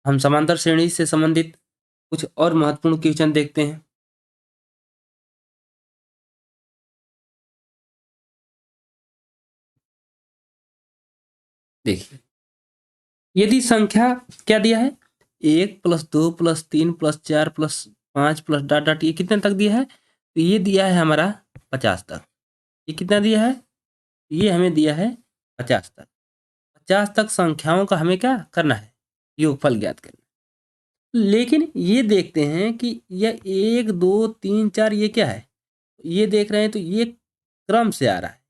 हम समांतर श्रेणी से संबंधित कुछ और महत्वपूर्ण क्वेश्चन देखते हैं। देखिए, यदि संख्या क्या दिया है, 1 + 2 + 3 + 4 + 5 + डॉट डॉट, ये कितने तक दिया है? तो ये दिया है हमारा 50 तक। ये कितना दिया है? ये हमें दिया है 50 तक। 50 तक संख्याओं का हमें क्या करना है? योगफल ज्ञात करना है। लेकिन ये देखते हैं कि यह 1, 2, 3, 4 ये क्या है? ये देख रहे हैं तो ये क्रम से आ रहा है।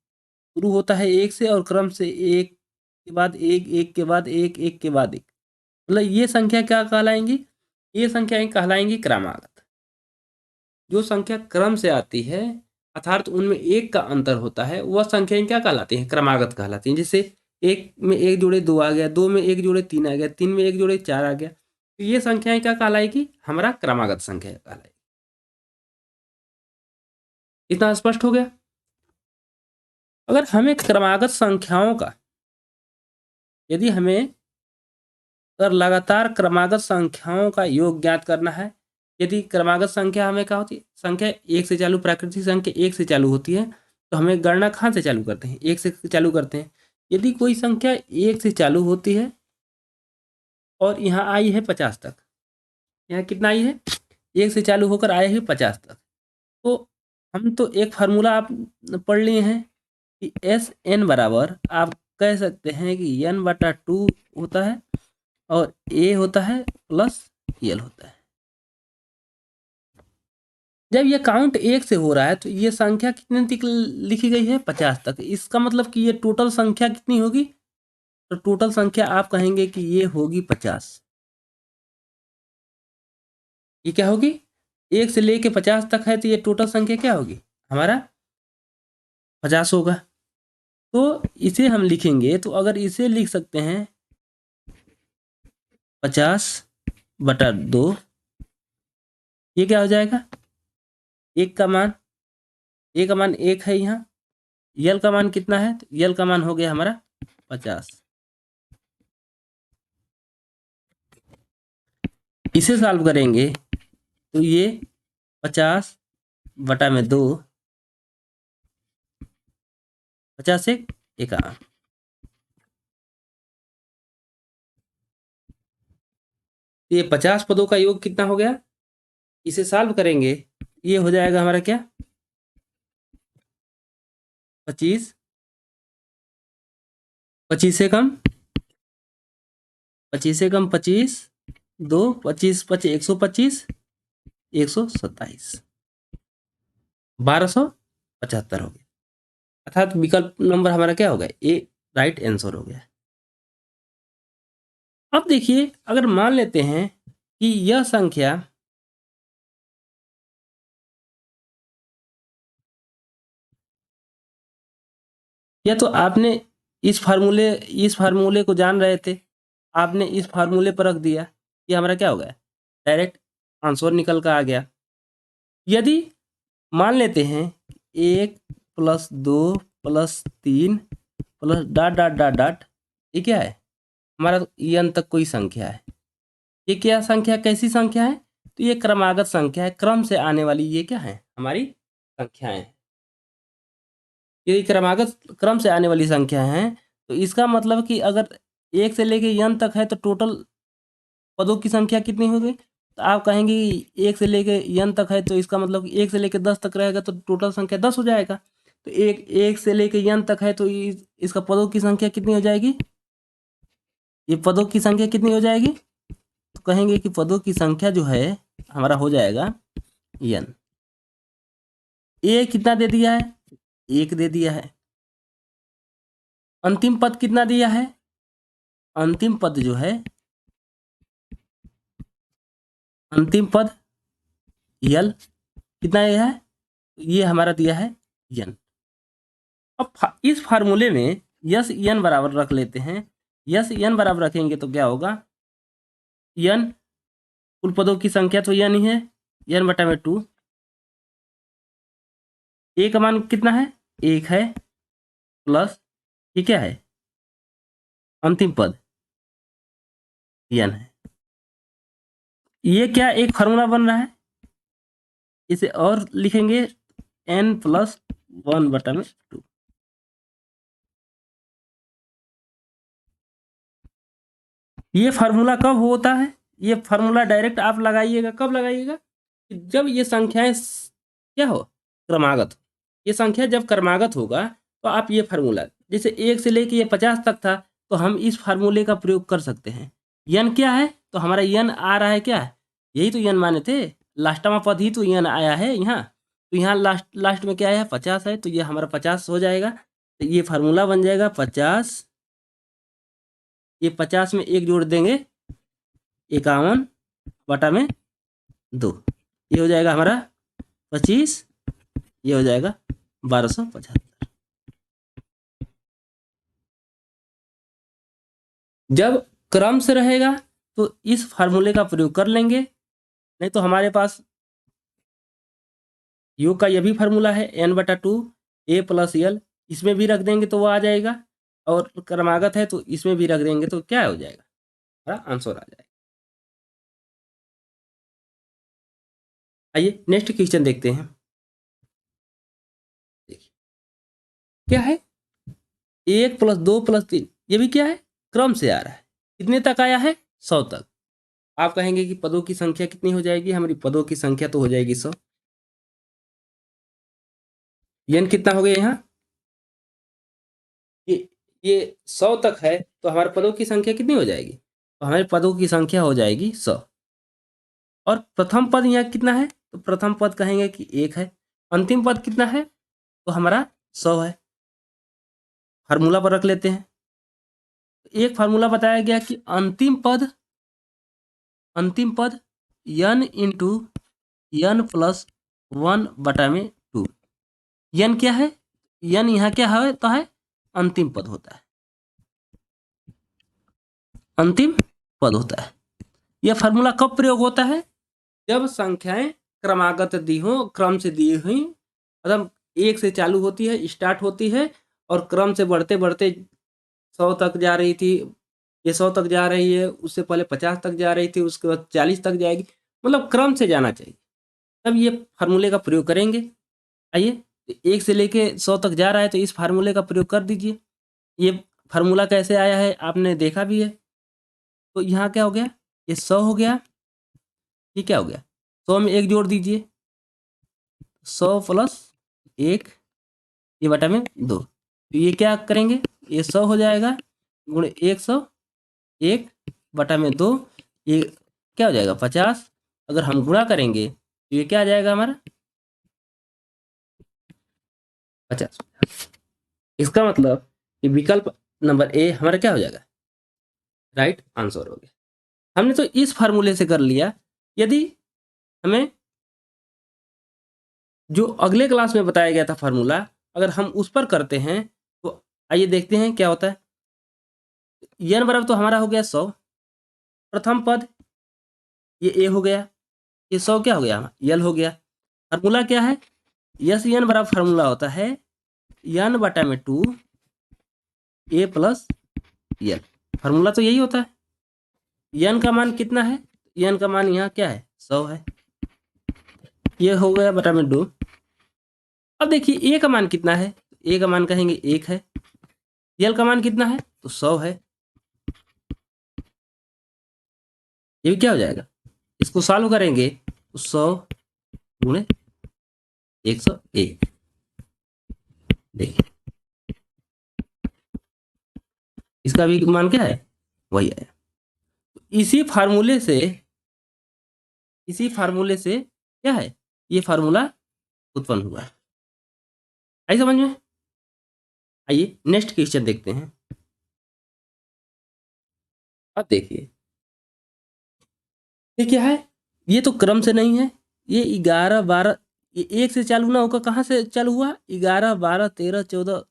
शुरू होता है 1 से और क्रम से 1 के बाद 1, 1 के बाद 1, 1 के बाद 1। मतलब ये संख्या क्या कहलाएँगी? ये संख्याएँ कहलाएँगी क्रमागत। जो संख्या क्रम से आती है अर्थात उनमें 1 का अंतर होता है, वह संख्याएँ क्या कहलाती हैं? क्रमागत कहलाती हैं। जैसे 1 में 1 जोड़े 2 आ गया, 2 में 1 जोड़े 3 आ गया, 3 में 1 जोड़े 4 आ गया। तो ये संख्याएँ क्या कहलाएगी? हमारा क्रमागत संख्या कहलाएगी। इतना स्पष्ट हो गया? अगर हमें क्रमागत संख्याओं का यदि हमें अगर लगातार क्रमागत संख्याओं का योग ज्ञात करना है, यदि क्रमागत संख्या हमें क्या होती है? संख्या 1 से चालू, प्राकृतिक संख्या 1 से चालू होती है, तो हमें गणना कहाँ से चालू करते हैं? 1 से चालू करते हैं। यदि कोई संख्या 1 से चालू होती है और यहाँ आई है 50 तक, यहाँ कितना आई है? 1 से चालू होकर आए हैं 50 तक। तो हम तो एक फार्मूला आप पढ़ लिए हैं कि एस एन बराबर आप कह सकते हैं कि n/2 होता है और ए होता है प्लस यल होता है। जब ये काउंट 1 से हो रहा है तो ये संख्या कितने तक लिखी गई है? 50 तक। इसका मतलब कि ये टोटल संख्या कितनी होगी? तो टोटल संख्या आप कहेंगे कि ये होगी 50। ये क्या होगी? 1 से लेके 50 तक है तो ये टोटल संख्या क्या होगी? हमारा 50 होगा। तो इसे हम लिखेंगे तो अगर इसे लिख सकते हैं 50/2, ये क्या हो जाएगा? 1 का मान, ए का मान 1 है यहाँ, यल का मान कितना है? तो यल का मान हो गया हमारा 50। इसे सॉल्व करेंगे तो ये 50/2, 50 से 51। ये 50 पदों का योग कितना हो गया? इसे सॉल्व करेंगे, ये हो जाएगा हमारा क्या? 25, 25 से कम 25 से कम 25, 2, 25, 25, 125, 127, 1275 हो गया। अर्थात विकल्प नंबर हमारा क्या हो गया? ए राइट आंसर हो गया। अब देखिए, अगर मान लेते हैं कि यह संख्या या तो आपने इस फार्मूले को जान रहे थे, आपने इस फार्मूले पर रख दिया, ये हमारा क्या हो गया? डायरेक्ट आंसर निकल कर आ गया। यदि मान लेते हैं 1 + 2 + 3 plus dot dot dot dot, ये क्या है? हमारा n तक कोई संख्या है। ये क्या संख्या, कैसी संख्या है? तो ये क्रमागत संख्या है, क्रम से आने वाली ये क्या है? हमारी संख्याएं हैं। यदि क्रमागत क्रम से आने वाली संख्या है तो इसका मतलब कि अगर 1 से लेके n तक है तो टोटल पदों की संख्या कितनी होगी? तो आप कहेंगे 1 से लेके n तक है तो इसका मतलब 1 से लेके 10 तक रहेगा तो टोटल संख्या 10 हो जाएगा। तो 1 से लेके n तक है तो इसका पदों की संख्या कितनी हो जाएगी? ये पदों की संख्या कितनी हो जाएगी? तो कहेंगे कि पदों की संख्या जो है हमारा हो जाएगा n। ए कितना दे दिया है? 1 दे दिया है। अंतिम पद कितना दिया है? अंतिम पद जो है, अंतिम पद यल कितना ये है? ये हमारा दिया है n। अब इस फार्मूले में यस n बराबर रख लेते हैं। यस n बराबर रखेंगे तो क्या होगा? n कुल पदों की संख्या तो n ही है, n/2। ए का मान कितना है? 1 है प्लस ये क्या है? अंतिम पद n है। ये क्या एक फार्मूला बन रहा है, इसे और लिखेंगे n+1/2। ये फार्मूला कब होता है, ये फार्मूला डायरेक्ट आप लगाइएगा, कब लगाइएगा, जब ये संख्याएं क्या हो, क्रमागत हो। ये संख्या जब क्रमागत होगा तो आप ये फार्मूला, जैसे 1 से लेके ये 50 तक था, तो हम इस फार्मूले का प्रयोग कर सकते हैं। यन क्या है, तो हमारा यन आ रहा है, क्या है, यही तो यन माने थे, लास्टमा पद ही तो यन आया है यहाँ, तो यहाँ लास्ट लास्ट में क्या आया है, 50 है, तो ये हमारा 50 हो जाएगा। तो ये फार्मूला बन जाएगा 50, ये 50 में 1 जोड़ देंगे 51/2, ये हो जाएगा हमारा 25, ये हो जाएगा 1275। जब क्रम से रहेगा तो इस फार्मूले का प्रयोग कर लेंगे, नहीं तो हमारे पास योग का यह भी फार्मूला है n/2 a+l, इसमें भी रख देंगे तो वो आ जाएगा, और क्रमागत है तो इसमें भी रख देंगे तो क्या हो जाएगा, हमारा आंसर आ जाएगा। आइए नेक्स्ट क्वेश्चन देखते हैं। देखिए क्या है, 1+2+3, ये भी क्या है, क्रम से आ रहा है, कितने तक आया है, 100 तक। आप कहेंगे कि पदों की संख्या कितनी हो जाएगी, हमारी पदों की संख्या तो हो जाएगी 100। यन कितना हो गया यहाँ, ये 100 तक है, तो हमारे पदों की संख्या कितनी हो जाएगी, तो हमारे पदों की संख्या हो जाएगी 100। और प्रथम पद यहाँ कितना है, तो प्रथम पद कहेंगे कि 1 है। अंतिम पद कितना है, तो हमारा 100 है। फार्मूला पर रख लेते हैं। एक फार्मूला बताया गया कि अंतिम पद n इंटू n+1/2। यन क्या है, यन यहाँ क्या है, तो है अंतिम पद होता है, अंतिम पद होता है। यह फार्मूला कब प्रयोग होता है, जब संख्याएं क्रमागत दी हो, क्रम से दी हुई, मतलब 1 से चालू होती है, स्टार्ट होती है, और क्रम से बढ़ते बढ़ते 100 तक जा रही थी, ये 100 तक जा रही है, उससे पहले 50 तक जा रही थी, उसके बाद 40 तक जाएगी, मतलब क्रम से जाना चाहिए, तब ये फार्मूले का प्रयोग करेंगे। आइए 1 से लेके 100 तक जा रहा है, तो इस फार्मूले का प्रयोग कर दीजिए। ये फार्मूला कैसे आया है आपने देखा भी है। तो यहाँ क्या हो गया, ये 100 हो गया, ये क्या हो गया, 100 में 1 जोड़ दीजिए, 100 + 1, ये बटा में 2, तो ये क्या करेंगे, ये 100 हो जाएगा गुणे 100, 1/2, ये क्या हो जाएगा 50। अगर हम गुणा करेंगे तो ये क्या आ जाएगा हमारा 50। इसका मतलब कि विकल्प नंबर ए हमारा क्या हो जाएगा, राइट आंसर हो गया। हमने तो इस फार्मूले से कर लिया। यदि हमें जो अगले क्लास में बताया गया था फार्मूला, अगर हम उस पर करते हैं तो आइए देखते हैं क्या होता है। n बराबर तो हमारा हो गया 100, प्रथम पद ये a हो गया, ये 100 क्या हो गया, l हो गया। फार्मूला क्या है, यस n बराबर फार्मूला होता है n/2 a+l। फार्मूला तो यही होता है। n का मान कितना है, n का मान यहाँ क्या है 100 है, ये हो गया बटा में 2। अब देखिए a का मान कितना है, a का मान कहेंगे 1 है, l का मान कितना है तो 100 है, ये भी क्या हो जाएगा, इसको सॉल्व करेंगे तो 100 गुणे 101, देखिए इसका भी मान क्या है, वही आया। इसी फार्मूले से क्या है, ये फार्मूला उत्पन्न हुआ है। आई समझ में। आइए नेक्स्ट क्वेश्चन देखते हैं। अब देखिए ये क्या है, ये तो क्रम से नहीं है, ये 11 12, ये 1 से चालू ना होकर कहाँ से चालू हुआ, 11 12 13 14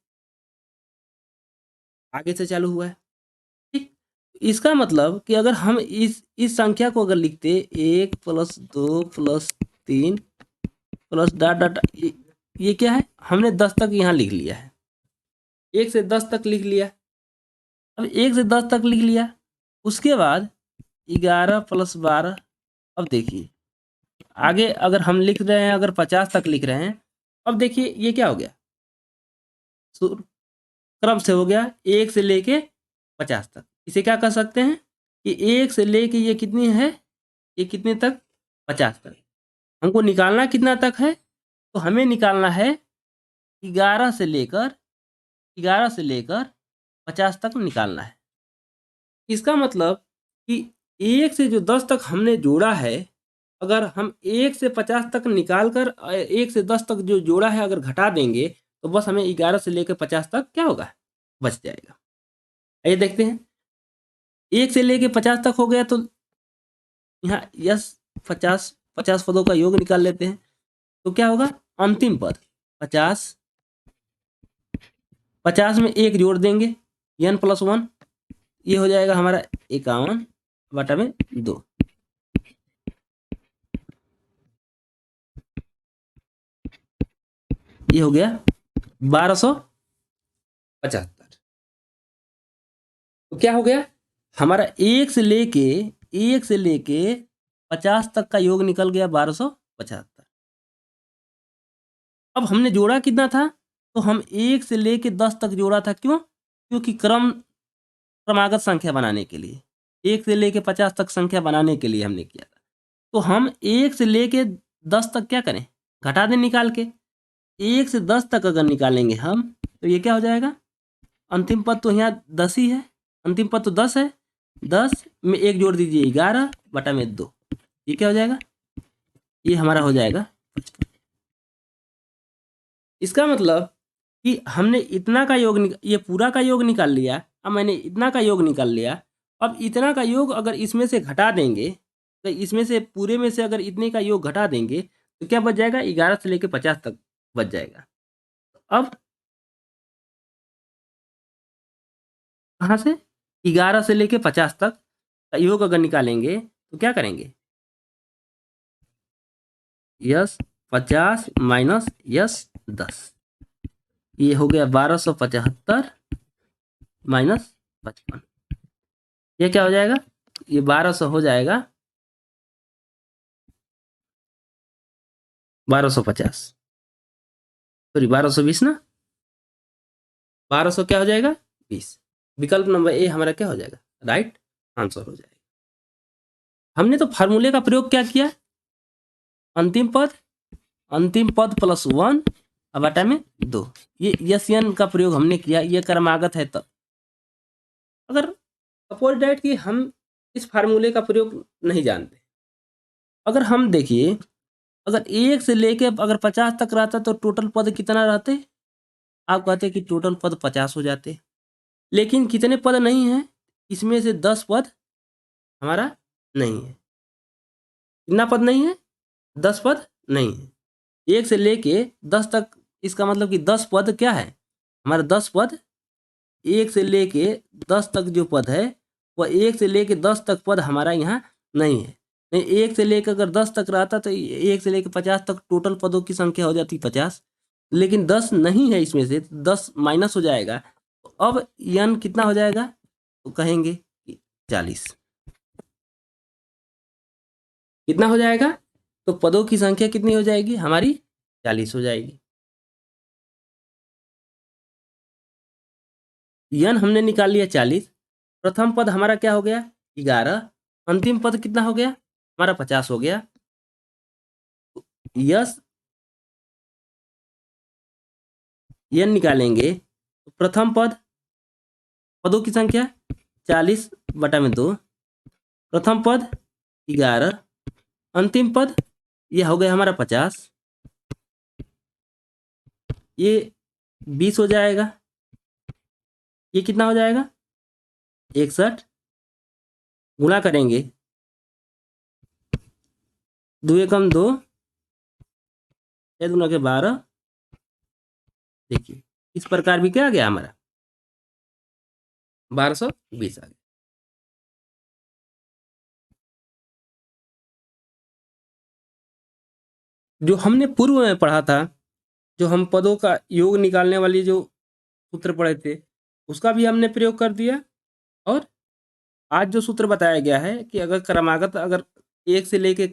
आगे से चालू हुआ है। ठीक, इसका मतलब कि अगर हम इस संख्या को अगर लिखते 1 + 2 + 3 प्लस डॉट डॉट, ये क्या है, हमने 10 तक यहाँ लिख लिया है, 1 से 10 तक लिख लिया। अब 1 से 10 तक लिख लिया, उसके बाद 11 + 12 अब देखिए आगे अगर हम लिख रहे हैं, अगर 50 तक लिख रहे हैं, अब देखिए ये क्या हो गया, क्रम से हो गया 1 से लेके 50 तक। इसे क्या कर सकते हैं कि 1 से लेके ये कितनी है, ये कितने तक, 50 तक। हमको निकालना कितना तक है, तो हमें निकालना है 11 से लेकर 50 तक निकालना है। इसका मतलब कि 1 से जो 10 तक हमने जोड़ा है, अगर हम 1 से 50 तक निकाल कर 1 से 10 तक जो जोड़ा है अगर घटा देंगे, तो बस हमें 11 से लेकर 50 तक क्या होगा, बच जाएगा। आइए देखते हैं, 1 से लेके 50 तक हो गया, तो यहाँ यस 50 पदों का योग निकाल लेते हैं। तो क्या होगा, अंतिम पद 50 में 1 जोड़ देंगे, n + 1, ये हो जाएगा हमारा 51/2। ये हो गया 1275। तो क्या हो गया हमारा 1 से लेके 50 तक का योग निकल गया 1275। अब हमने जोड़ा कितना था, तो हम 1 से लेके 10 तक जोड़ा था, क्यों, क्योंकि क्रमागत संख्या बनाने के लिए, 1 से लेके 50 तक संख्या बनाने के लिए हमने किया था। तो हम 1 से लेके 10 तक क्या करें, घटा दें निकाल के। 1 से 10 तक अगर निकालेंगे हम, तो ये क्या हो जाएगा, अंतिम पद तो यहाँ 10 ही है, अंतिम पद तो 10 है, 10 में 1 जोड़ दीजिए 11/2। ये क्या हो जाएगा, ये हमारा हो जाएगा 55। इसका मतलब कि हमने इतना का योग ये पूरा का योग निकाल लिया, अब मैंने इतना का योग निकाल लिया। अब इतना का योग अगर इसमें से घटा देंगे, तो इसमें से पूरे में से अगर इतने का योग घटा देंगे, तो क्या बच जाएगा, 11 से लेकर 50 तक बच जाएगा। अब कहाँ से, 11 से लेकर 50 तक का योग अगर निकालेंगे, तो क्या करेंगे, यस 50 माइनस यस 10, ये हो गया 1275 माइनस 55। ये क्या हो जाएगा, ये 1200 हो जाएगा 1250, सॉरी 1220 ना, 1200 क्या हो जाएगा 20। विकल्प नंबर ए हमारा क्या हो जाएगा, राइट आंसर हो जाएगा। हमने तो फार्मूले का प्रयोग क्या किया, अंतिम पद +1 बटा में 2, ये यस एन का प्रयोग हमने किया, ये क्रमागत है। तब अगर सपोज डैट कि हम इस फार्मूले का प्रयोग नहीं जानते, अगर हम देखिए, अगर 1 से लेके अगर 50 तक रहता, तो टोटल पद कितना रहते, आप कहते कि टोटल पद 50 हो जाते, लेकिन कितने पद नहीं हैं, इसमें से 10 पद हमारा नहीं है। कितना पद नहीं है, 10 पद नहीं है। 1 से लेके 10 तक, इसका मतलब कि 10 पद क्या है, हमारा 10 पद, 1 से लेके 10 तक जो पद है, वह 1 से लेके 10 तक पद हमारा यहाँ नहीं है। नहीं, 1 से लेकर अगर 10 तक रहता, तो 1 से लेकर 50 तक टोटल पदों की संख्या हो जाती 50, लेकिन 10 नहीं है इसमें से, 10 माइनस हो जाएगा। तो अब यन कितना हो जाएगा, तो कहेंगे कि 40। कितना हो जाएगा, तो पदों की संख्या कितनी हो जाएगी हमारी, 40 हो जाएगी। यन हमने निकाल लिया 40, प्रथम पद हमारा क्या हो गया 11, अंतिम पद कितना हो गया हमारा 50 हो गया। यस यन निकालेंगे, तो प्रथम पदों की संख्या 40/2, प्रथम पद 11, अंतिम पद यह हो गया हमारा 50, ये 20 हो जाएगा, ये कितना हो जाएगा 61, गुणा करेंगे 2 एकम 2, 6 दूना के 12, देखिए इस प्रकार भी क्या आ गया हमारा 1220 आ गया। जो हमने पूर्व में पढ़ा था, जो हम पदों का योग निकालने वाली जो सूत्र पढ़े थे, उसका भी हमने प्रयोग कर दिया। और आज जो सूत्र बताया गया है कि अगर क्रमागत अगर 1 से लेके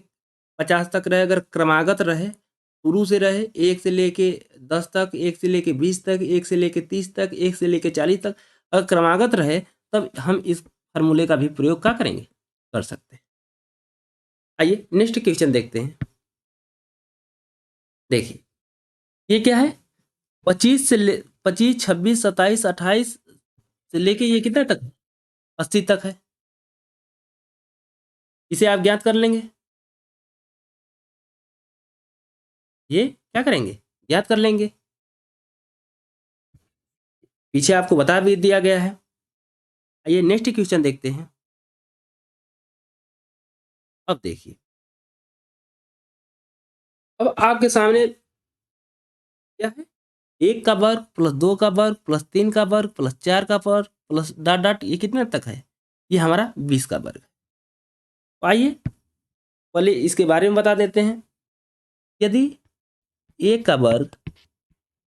50 तक रहे, अगर क्रमागत रहे, शुरू से रहे 1 से लेके 10 तक, 1 से लेके 20 तक, 1 से लेके 30 तक, 1 से लेके 40 तक, अगर क्रमागत रहे तब हम इस फार्मूले का भी प्रयोग क्या करेंगे, कर सकते हैं। आइए नेक्स्ट क्वेश्चन देखते हैं। देखिए ये क्या है, 25 से 25, 26, 27, 28 से लेके ये कितना तक, 80 तक है। इसे आप ज्ञात कर लेंगे, ये क्या करेंगे, ज्ञात कर लेंगे। पीछे आपको बता भी दिया गया है। आइए नेक्स्ट क्वेश्चन देखते हैं। अब देखिए, अब आपके सामने क्या है, 1 का वर्ग प्लस 2 का वर्ग प्लस 3 का वर्ग प्लस 4 का वर्ग प्लस डॉट डॉट, ये कितने तक है, ये हमारा 20 का वर्ग है। तो आइए पहले इसके बारे में बता देते हैं। यदि 1 का वर्ग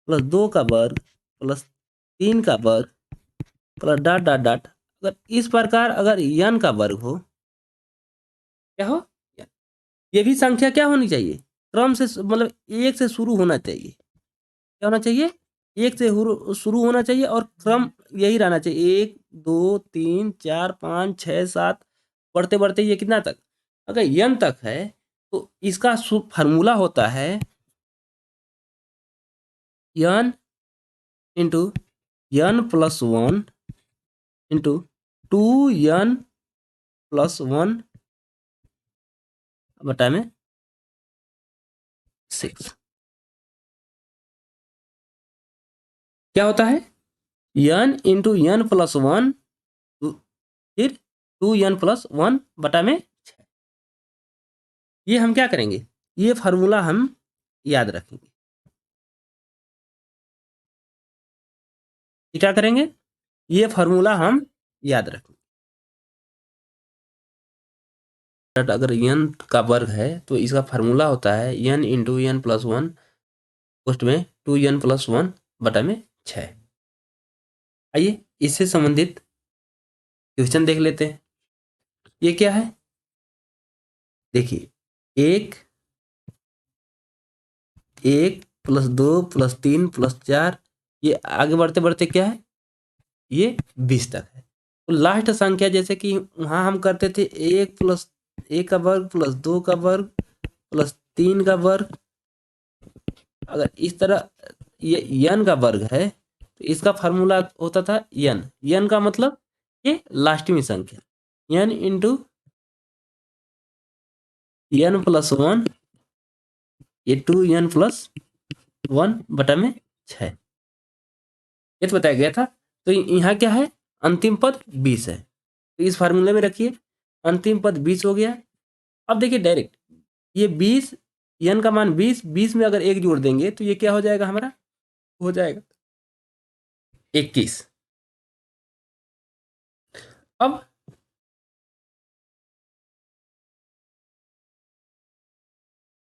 प्लस 2 का वर्ग प्लस 3 का वर्ग प्लस डॉट डॉट डॉट, अगर इस प्रकार अगर n का वर्ग हो, क्या हो, ये भी संख्या क्या होनी चाहिए, क्रम से, मतलब 1 से शुरू होना चाहिए। क्या होना चाहिए, 1 से शुरू होना चाहिए और क्रम यही रहना चाहिए, 1 2 3 4 5 6 7 बढ़ते बढ़ते ये कितना तक, अगर n तक है तो इसका फार्मूला होता है n into n plus 1 into 2n plus 1 बटा में 6। क्या होता है, n इंटू n प्लस 1 फिर 2n प्लस 1 बटा में 6। ये हम क्या करेंगे, ये फार्मूला हम याद रखेंगे। क्या करेंगे, ये फार्मूला हम याद रखेंगे। अगर n का वर्ग है तो इसका फार्मूला होता है n into n plus 1 post में 2n प्लस 1 बटा में 6। आइए इससे संबंधित क्वेश्चन देख लेते हैं। ये क्या है, देखिए 1 1 प्लस 2 प्लस 3 प्लस 4, ये आगे बढ़ते बढ़ते क्या है, ये 20 तक है। तो लास्ट संख्या जैसे कि वहाँ हम करते थे 1 प्लस 1 का वर्ग प्लस 2 का वर्ग प्लस 3 का वर्ग, अगर इस तरह ये n का वर्ग है तो इसका फार्मूला होता था n का मतलब ये लास्ट में संख्या, n इंटू n प्लस 1, ये 2n प्लस 1 बटा में 6, ये तो बताया गया था। तो यहाँ क्या है, अंतिम पद 20 है, तो इस फार्मूले में रखिए, अंतिम पद 20 हो गया। अब देखिए डायरेक्ट ये 20, n का मान 20, 20 में अगर 1 जोड़ देंगे तो ये क्या हो जाएगा, हमारा हो जाएगा 21।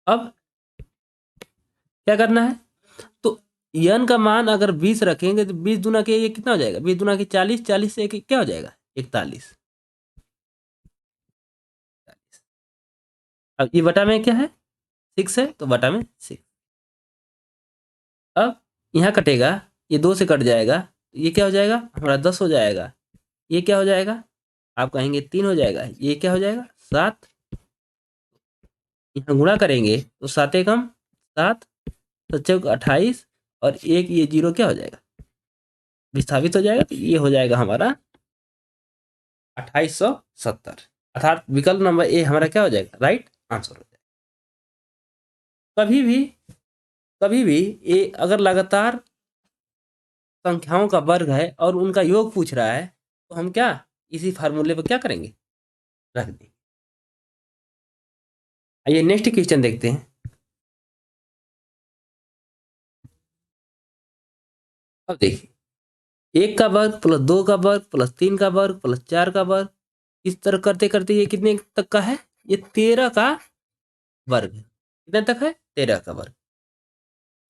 अब क्या करना है, तो n का मान अगर 20 रखेंगे तो 20 दूना के ये कितना हो जाएगा, 20 दूना के 40, 40 से क्या हो जाएगा, 41। अब ये बटा में क्या है, 6 है, तो बटा में 6। अब यहाँ कटेगा, ये 2 से कट जाएगा, तो ये क्या हो जाएगा, हमारा 10 हो जाएगा। ये क्या हो जाएगा, आप कहेंगे 3 हो जाएगा, ये क्या हो जाएगा 7। यहाँ गुणा करेंगे तो 7 एकम 7, 7 28 और 1 ये 0 क्या हो जाएगा, विस्थापित हो जाएगा, तो ये हो जाएगा हमारा 2870, अर्थात विकल्प नंबर ए हमारा क्या हो जाएगा, राइट आंसर हो जाएगा। कभी भी ये अगर लगातार संख्याओं का वर्ग है और उनका योग पूछ रहा है तो हम क्या इसी फार्मूले पर क्या करेंगे, रख देंगे। आइए नेक्स्ट क्वेश्चन देखते हैं। अब देखिए 1 का वर्ग प्लस 2 का वर्ग प्लस 3 का वर्ग प्लस 4 का वर्ग, इस तरह करते करते ये कितने तक का है, ये 13 का वर्ग है। कितने तक है, 13 का वर्ग।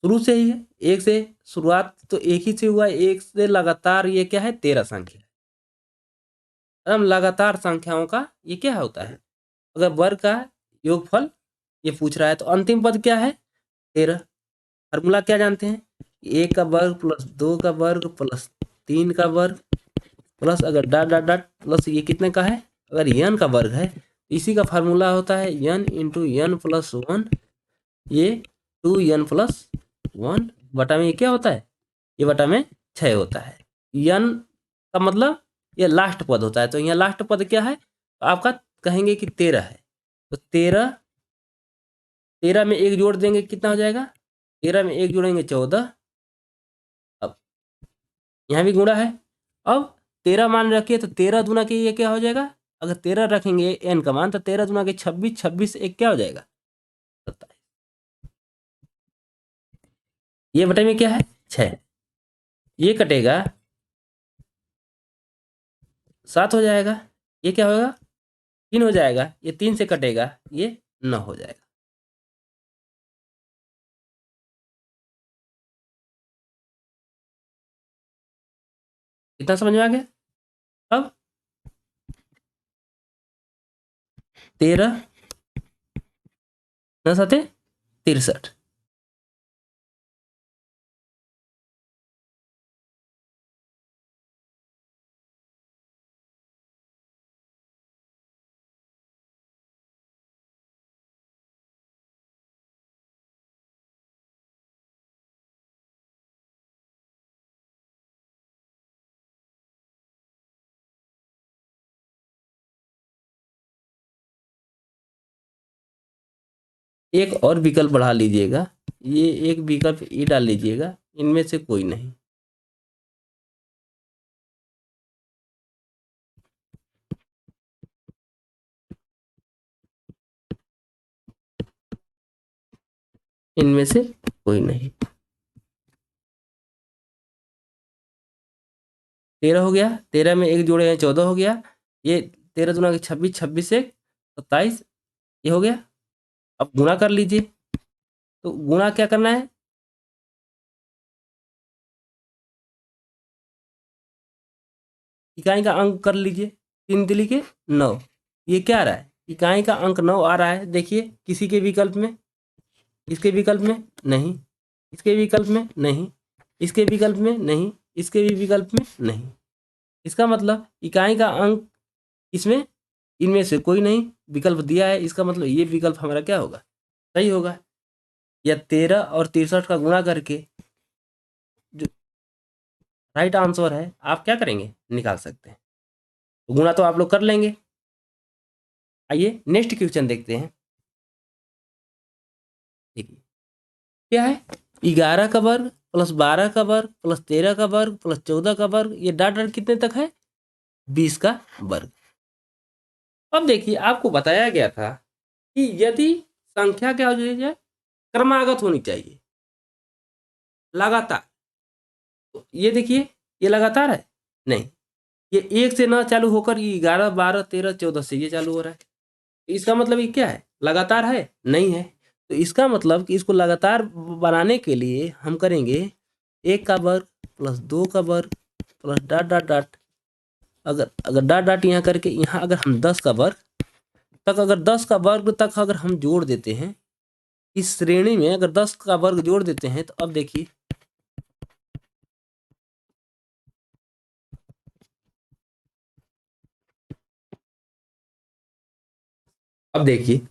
शुरू से ही है, एक से शुरुआत तो एक ही से हुआ है, एक से लगातार ये क्या है 13 संख्या है। हम लगातार संख्याओं का ये क्या होता है, अगर वर्ग का योगफल ये पूछ रहा है। तो अंतिम पद क्या है? 13। फार्मूला क्या जानते हैं? 1 का वर्ग प्लस 2 का वर्ग प्लस 3 का वर्ग प्लस अगर डॉट डॉट डॉट प्लस ये कितने का है? अगर n का वर्ग है, इसी का फार्मूला होता है n इंटू n प्लस 1, ये 2n प्लस 1 बटा में ये क्या होता है? ये बटा में 6 होता है। n का मतलब ये लास्ट पद होता है। तो यहाँ लास्ट पद क्या है? तो आपका कहेंगे कि 13 है। तो 13 में एक जोड़ देंगे कितना हो जाएगा? 13 में एक जोड़ेंगे 14। अब यहाँ भी गुणा है। अब 13 मान रखिए तो 13 दूना के ये क्या हो जाएगा? अगर 13 रखेंगे n का मान तो 13 दूना के 26, 26 एक क्या हो जाएगा? 27। ये बटे में क्या है? 6। ये कटेगा 7 हो जाएगा। ये क्या होगा? 3 हो जाएगा। ये 3 से कटेगा, ये 9 हो जाएगा। कितना समझ में आ गया? अब 13 9 7 63। एक और विकल्प बढ़ा लीजिएगा। ये एक विकल्प ये डाल लीजिएगा, इनमें से कोई नहीं। इनमें से कोई नहीं। 13 हो गया। 13 में एक जोड़े हैं 14 हो गया। ये 13 दूना के 26, 26 से 27 ये हो गया। अब गुणा कर लीजिए। तो गुणा क्या करना है? इकाई का अंक कर लीजिए। 3 तिली के 9। ये क्या आ रहा है? इकाई का अंक 9 आ रहा है। देखिए किसी के विकल्प में, इसके विकल्प में नहीं, इसके विकल्प में नहीं, इसके विकल्प में नहीं, इसके भी विकल्प में नहीं। इसका मतलब इकाई का अंक इसमें इनमें से कोई नहीं विकल्प दिया है। इसका मतलब ये विकल्प हमारा क्या होगा? सही होगा। या 13 और 63 का गुणा करके जो राइट आंसर है आप क्या करेंगे? निकाल सकते हैं। तो गुणा तो आप लोग कर लेंगे। आइए नेक्स्ट क्वेश्चन देखते हैं। देखिए क्या है? 11 का वर्ग प्लस 12 का वर्ग प्लस 13 का वर्ग प्लस 14 का वर्ग, ये डाट डाट कितने तक है? 20 का वर्ग। अब देखिए आपको बताया गया था कि यदि संख्या क्या हो जाए, क्रमागत होनी चाहिए, लगातार। तो ये देखिए ये लगातार है नहीं, ये 1 से ना चालू होकर ये 11 12 13 14 से ये चालू हो रहा है। इसका मतलब ये क्या है? लगातार है नहीं है। तो इसका मतलब कि इसको लगातार बनाने के लिए हम करेंगे 1 का वर्ग प्लस 2 का वर्ग प्लस डॉट डॉट डॉट, अगर अगर डॉट डॉट यहाँ करके यहाँ अगर हम 10 का वर्ग तक, अगर 10 का वर्ग तक अगर हम जोड़ देते हैं, इस श्रेणी में अगर 10 का वर्ग जोड़ देते हैं, तो अब देखिए अब देखिए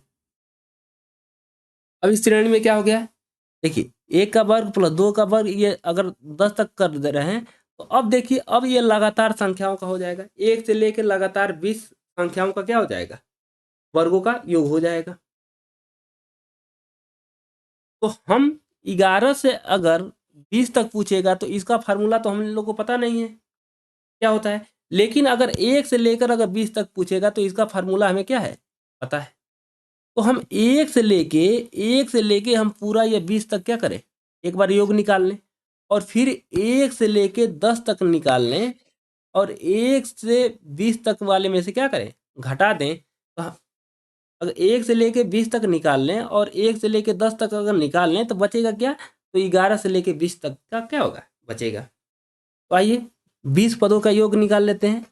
अब इस श्रेणी में क्या हो गया है? देखिए 1 का वर्ग प्लस 2 का वर्ग, ये अगर 10 तक कर दे रहे हैं, तो अब देखिए अब ये लगातार संख्याओं का हो जाएगा। 1 से लेकर लगातार 20 संख्याओं का क्या हो जाएगा? वर्गों का योग हो जाएगा। तो हम 11 से अगर 20 तक पूछेगा तो इसका फार्मूला तो हम लोग को पता नहीं है क्या होता है। लेकिन अगर 1 से लेकर अगर 20 तक पूछेगा तो इसका फार्मूला हमें क्या है? पता है। तो हम 1 से लेके हम पूरा ये 20 तक क्या करें? एक बार योग निकाल लें, और फिर 1 से लेके 10 तक निकाल लें, और 1 से 20 तक वाले में से क्या करें? घटा दें। तो अगर 1 से लेके 20 तक निकाल लें और 1 से लेके 10 तक अगर निकाल लें तो बचेगा क्या? तो 11 से लेके 20 तक का क्या होगा? बचेगा। तो आइए 20 पदों का योग निकाल लेते हैं।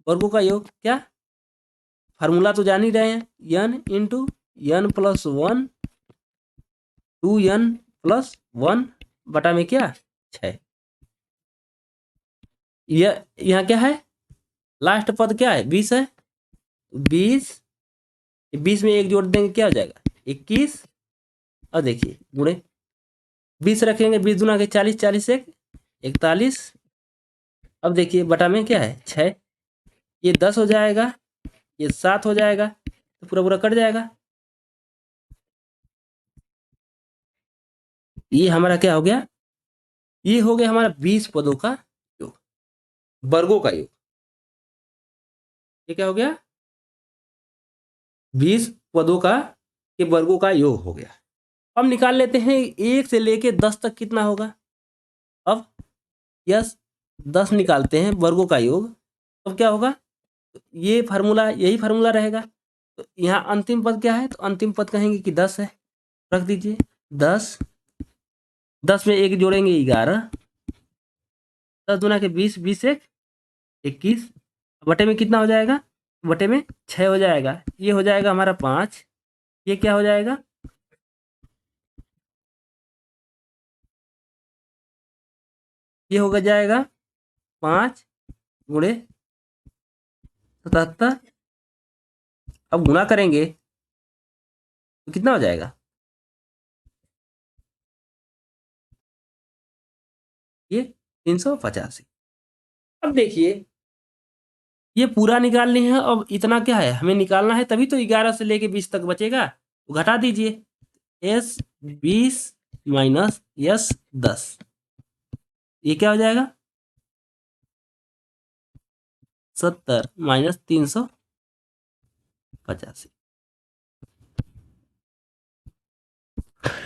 वर्गों का योग क्या? फार्मूला तो जान ही रहे हैं, n into n plus one 2n+1 बटा में क्या 6। यह यहाँ क्या है, लास्ट पद क्या है 20 है, 20 में एक जोड़ देंगे क्या हो जाएगा 21। और देखिए गुणे 20 रखेंगे, 20 दूना के 40, 40 एक 41। अब देखिए बटा में क्या है 6, ये 10 हो जाएगा, ये 7 हो जाएगा, तो पूरा पूरा कट जाएगा। ये हमारा क्या हो गया, ये हो गया हमारा 20 पदों का योग, वर्गों का योग। ये क्या हो गया 20 पदों का के वर्गों का योग हो गया। अब निकाल लेते हैं 1 से लेके 10 तक कितना होगा। अब यस 10 निकालते हैं वर्गों का योग, तो क्या होगा, ये फार्मूला यही फार्मूला रहेगा। तो यहाँ अंतिम पद क्या है, तो अंतिम पद कहेंगे कि 10 है, रख दीजिए 10। 10 में एक जोड़ेंगे 11, 10 दूना के 20, 20 एक 21, बटे में कितना हो जाएगा, बटे में 6 हो जाएगा। ये हो जाएगा हमारा 5, ये क्या हो जाएगा, ये होगा जाएगा 5 गुणे 77। अब गुणा करेंगे तो कितना हो जाएगा, ये 385। अब देखिए ये पूरा निकालनी है, अब इतना क्या है हमें निकालना है, तभी तो 11 से लेके 20 तक बचेगा, तो घटा दीजिए s 20 माइनस s 10, ये क्या हो जाएगा 70 माइनस 385।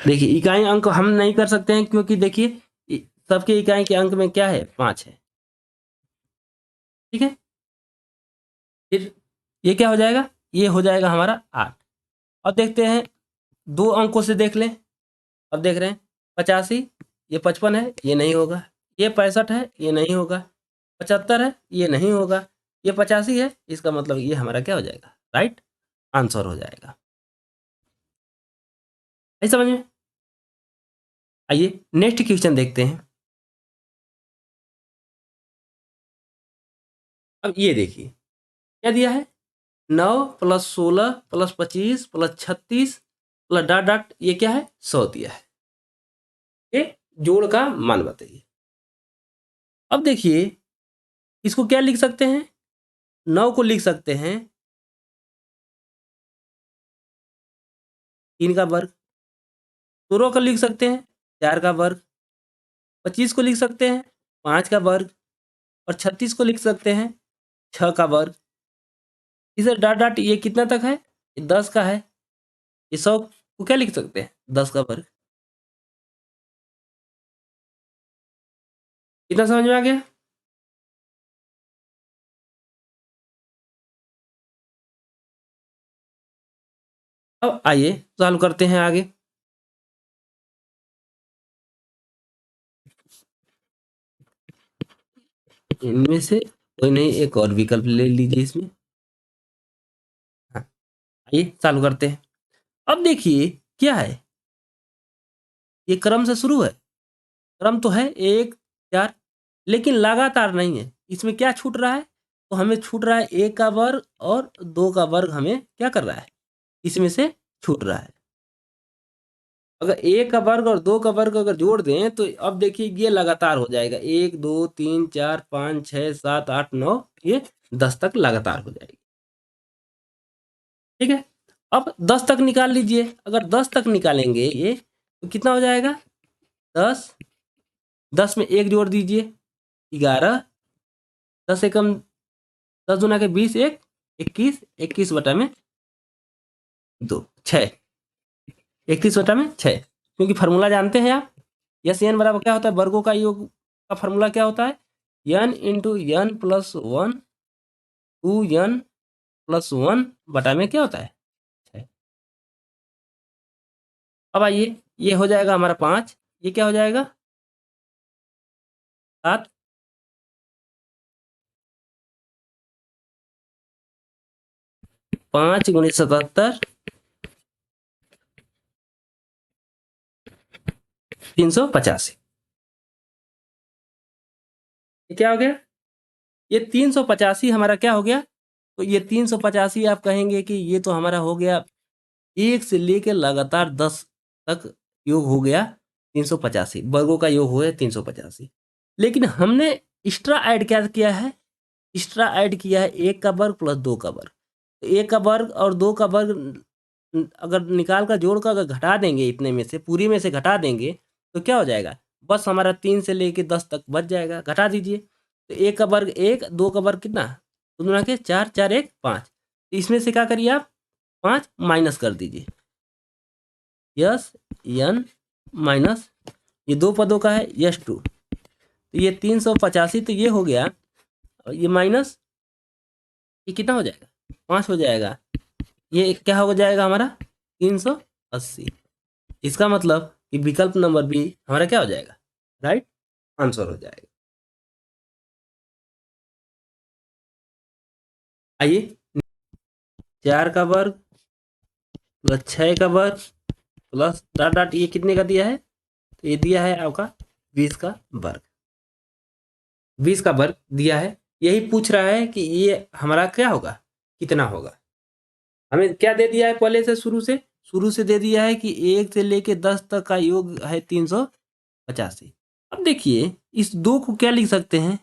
देखिए इकाई अंक हम नहीं कर सकते हैं, क्योंकि देखिए सबके इकाई के अंक में क्या है 5 है, ठीक है। फिर ये क्या हो जाएगा, ये हो जाएगा हमारा 8। अब देखते हैं दो अंकों से देख लें। अब देख रहे हैं 85, ये 55 है, ये नहीं होगा, ये 65 है, ये नहीं होगा, 75 है, ये नहीं होगा, ये 85 है, इसका मतलब ये हमारा क्या हो जाएगा, राइट आंसर हो जाएगा। है समझ में। आइए नेक्स्ट क्वेश्चन देखते हैं। अब ये देखिए क्या दिया है, 9 + 16 + 25 + 36 प्लस डॉट डॉट, ये क्या है 100 दिया है। ये जोड़ का मान बताइए। अब देखिए इसको क्या लिख सकते हैं, 9 को लिख सकते हैं 3 का वर्ग, 16 को लिख सकते हैं 4 का वर्ग, 25 को लिख सकते हैं 5 का वर्ग, और 36 को लिख सकते हैं 6 का वर्ग। इसे डॉट डॉट ये कितना तक है, ये 10 का है, ये 100 को क्या लिख सकते हैं 10 का वर्ग। कितना समझ में आ गया। अब आइए सॉल्व करते हैं आगे। इनमें से कोई नहीं, एक और विकल्प ले लीजिए इसमें। हाँ आइए चालू करते हैं। अब देखिए क्या है, ये क्रम से शुरू है, क्रम तो है 1 4, लेकिन लगातार नहीं है। इसमें क्या छूट रहा है, तो हमें छूट रहा है 1 का वर्ग और 2 का वर्ग, हमें क्या कर रहा है इसमें से छूट रहा है। अगर 1 का वर्ग और 2 का वर्ग अगर जोड़ दें तो अब देखिए ये लगातार हो जाएगा, 1 2 3 4 5 6 7 8 9, ये 10 तक लगातार हो जाएगी, ठीक है। अब 10 तक निकाल लीजिए, अगर 10 तक निकालेंगे ये तो कितना हो जाएगा 10, 10 में एक जोड़ दीजिए 11, 10 एकम 10 दूना के 20 एक 21, 21 बटा में 2 6, 31 बटा में 6। क्योंकि फार्मूला जानते हैं आप, यस एन बराबर क्या होता है, वर्गों का योग का फार्मूला क्या होता है, n into n plus 1 2n plus 1 बटा में क्या होता है 6। अब आइए ये हो जाएगा हमारा 5, ये क्या हो जाएगा 7, 5 गुणे 77 385। ये क्या हो गया? ये 385 हमारा क्या हो गया? तो ये 385 आप कहेंगे कि ये तो हमारा हो गया 1 से लेके लगातार 10 तक योग हो गया 385, वर्गों का योग हो गया 385। लेकिन हमने एक्स्ट्रा ऐड क्या किया है? एक्स्ट्रा ऐड किया है 1 का वर्ग प्लस 2 का वर्ग। तो 1 का वर्ग और 2 का वर्ग अगर निकाल कर जोड़ कर अगर घटा देंगे, इतने में से पूरी में से घटा देंगे, तो क्या हो जाएगा? बस हमारा 3 से लेके 10 तक बच जाएगा। घटा दीजिए। तो 1 का वर्ग 1, 2 का वर्ग कितना? 2 दूना के 4, 4 1 5। तो इसमें से क्या करिए आप? 5 माइनस कर दीजिए। यस एन माइनस ये 2 पदों का है यस 2। तो ये 385 तो ये हो गया, और ये माइनस ये कितना हो जाएगा? 5 हो जाएगा। ये क्या हो जाएगा हमारा? 380। इसका मतलब कि विकल्प नंबर बी हमारा क्या हो जाएगा? राइट आंसर हो जाएगा। आइए, 4 का वर्ग प्लस 6 का वर्ग प्लस डॉट डॉट ये कितने का दिया है? तो ये दिया है आपका 20 का वर्ग। 20 का वर्ग दिया है। यही पूछ रहा है कि ये हमारा क्या होगा, कितना होगा। हमें क्या दे दिया है पहले से? शुरू से दे दिया है कि 1 से लेके 10 तक का योग है 385। अब देखिए, इस 2 को क्या लिख सकते हैं?